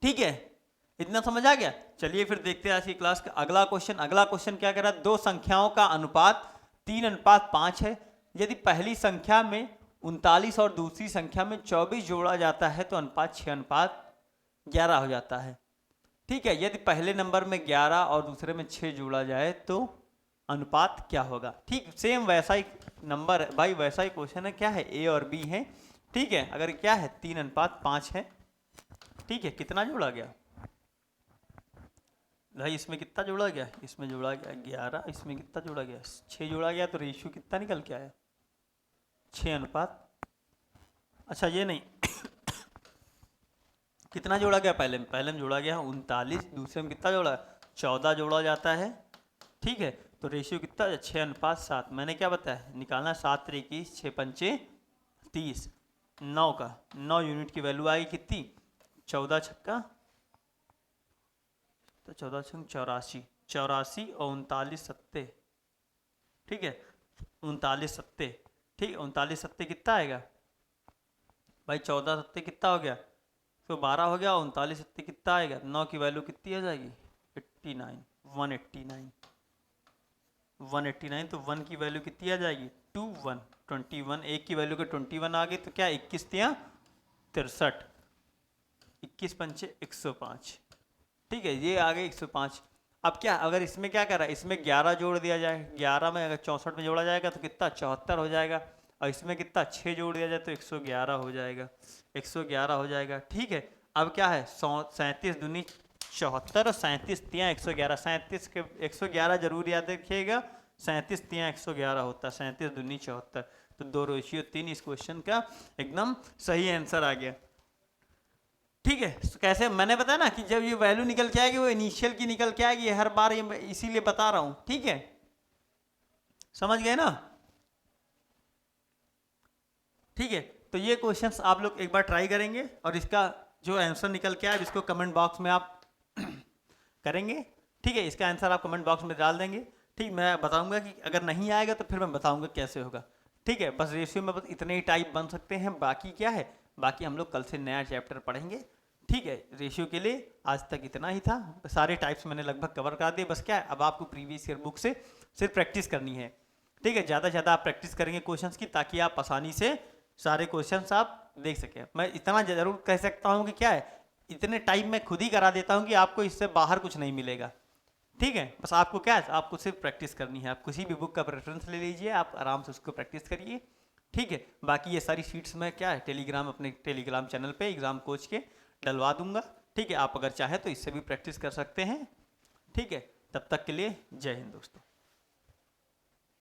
Speaker 1: ठीक है, इतना समझ आ गया। चलिए फिर देखते हैं आज की क्लास का अगला क्वेश्चन। अगला क्वेश्चन क्या कह रहा है, दो संख्याओं का अनुपात 3:5 है, यदि पहली संख्या में 39 और दूसरी संख्या में 24 जोड़ा जाता है तो अनुपात 6:11 हो जाता है। ठीक है, यदि पहले नंबर में 11 और दूसरे में 6 जोड़ा जाए तो अनुपात क्या होगा। ठीक, सेम वैसा ही नंबर है भाई, वैसा ही क्वेश्चन है, क्या है ए और बी है। ठीक है, अगर क्या है 3:5 है, ठीक है, कितना जोड़ा गया भाई, इसमें कितना जोड़ा गया, इसमें जोड़ा गया 11, इसमें कितना जोड़ा गया 6 जोड़ा गया, तो रेशियो कितना निकल के आया 6:, अच्छा ये नहीं कितना जोड़ा गया, पहले में जोड़ा गया 39, दूसरे में कितना जोड़ा 14 जोड़ा जाता है। ठीक है, तो रेशियो कितना 6:7। मैंने क्या बताया, निकालना 7 × 21 6 × 5 30, 9 का 9 यूनिट की वैल्यू आएगी कितनी 14 छक्का तो 14 छंग 84, 84 और 39 सत्ते। ठीक है, 39 सत्ते, ठीक है, 39 सत्ते कितना आएगा भाई, 14 सत्ते कितना हो गया तो 12 हो गया, 39 सत्ते कितना आएगा, 9 की वैल्यू कितनी आ जाएगी 89, 189, तो 1 की वैल्यू कितनी आ जाएगी 21, एक की वैल्यू के 21 आ गई, तो क्या 21 तिया 63, 21 पंचे 105। ठीक है, ये आ गए 105। अब क्या, अगर इसमें क्या कर रहा है, इसमें 11 जोड़ दिया जाए, 11 में अगर 64 में जोड़ा जाएगा तो कितना 74 हो जाएगा, और इसमें कितना 6 जोड़ दिया जाए तो 111 हो जाएगा, 111 हो जाएगा। ठीक है, अब क्या है 37 दूनी 74 और 37 तिया 111, 37 के 111 जरूर याद रखिएगा, 37 तिया 111 होता है, 37 दूनी 74, तो 2 रेशियो 3 इस क्वेश्चन का एकदम सही आंसर आ गया। ठीक है, तो कैसे मैंने बताया ना कि जब ये वैल्यू निकल के आएगी वो इनिशियल की निकल के आएगी, हर बार ये इसीलिए बता रहा हूं। ठीक है, समझ गए ना। ठीक है, तो ये क्वेश्चंस आप लोग एक बार ट्राई करेंगे और इसका जो आंसर निकल के आए इसको कमेंट बॉक्स में आप करेंगे। ठीक है, इसका आंसर आप कमेंट बॉक्स में डाल देंगे। ठीक, मैं बताऊंगा कि अगर नहीं आएगा तो फिर मैं बताऊंगा कैसे होगा। ठीक है, बस रेशियो में बस इतने ही टाइप बन सकते हैं, बाकी क्या है, बाकी हम लोग कल से नया चैप्टर पढ़ेंगे। ठीक है, रेशियो के लिए आज तक इतना ही था, सारे टाइप्स मैंने लगभग कवर कर दिए। बस क्या है, अब आपको प्रीवियस ईयर बुक से सिर्फ प्रैक्टिस करनी है। ठीक है, ज़्यादा से ज़्यादा आप प्रैक्टिस करेंगे क्वेश्चंस की, ताकि आप आसानी से सारे क्वेश्चंस आप देख सकें। मैं इतना जरूर कह सकता हूँ कि क्या है, इतने टाइम में खुद ही करा देता हूँ कि आपको इससे बाहर कुछ नहीं मिलेगा। ठीक है, बस आपको क्या है, आपको सिर्फ प्रैक्टिस करनी है। आप किसी भी बुक का प्रेफरेंस ले लीजिए, आप आराम से उसको प्रैक्टिस करिए। ठीक है, बाकी ये सारी शीट्स में क्या है टेलीग्राम, अपने टेलीग्राम चैनल पे एग्जाम कोच के डलवा दूंगा। ठीक है, आप अगर चाहे तो इससे भी प्रैक्टिस कर सकते हैं। ठीक है, तब तक के लिए जय हिंद दोस्तों।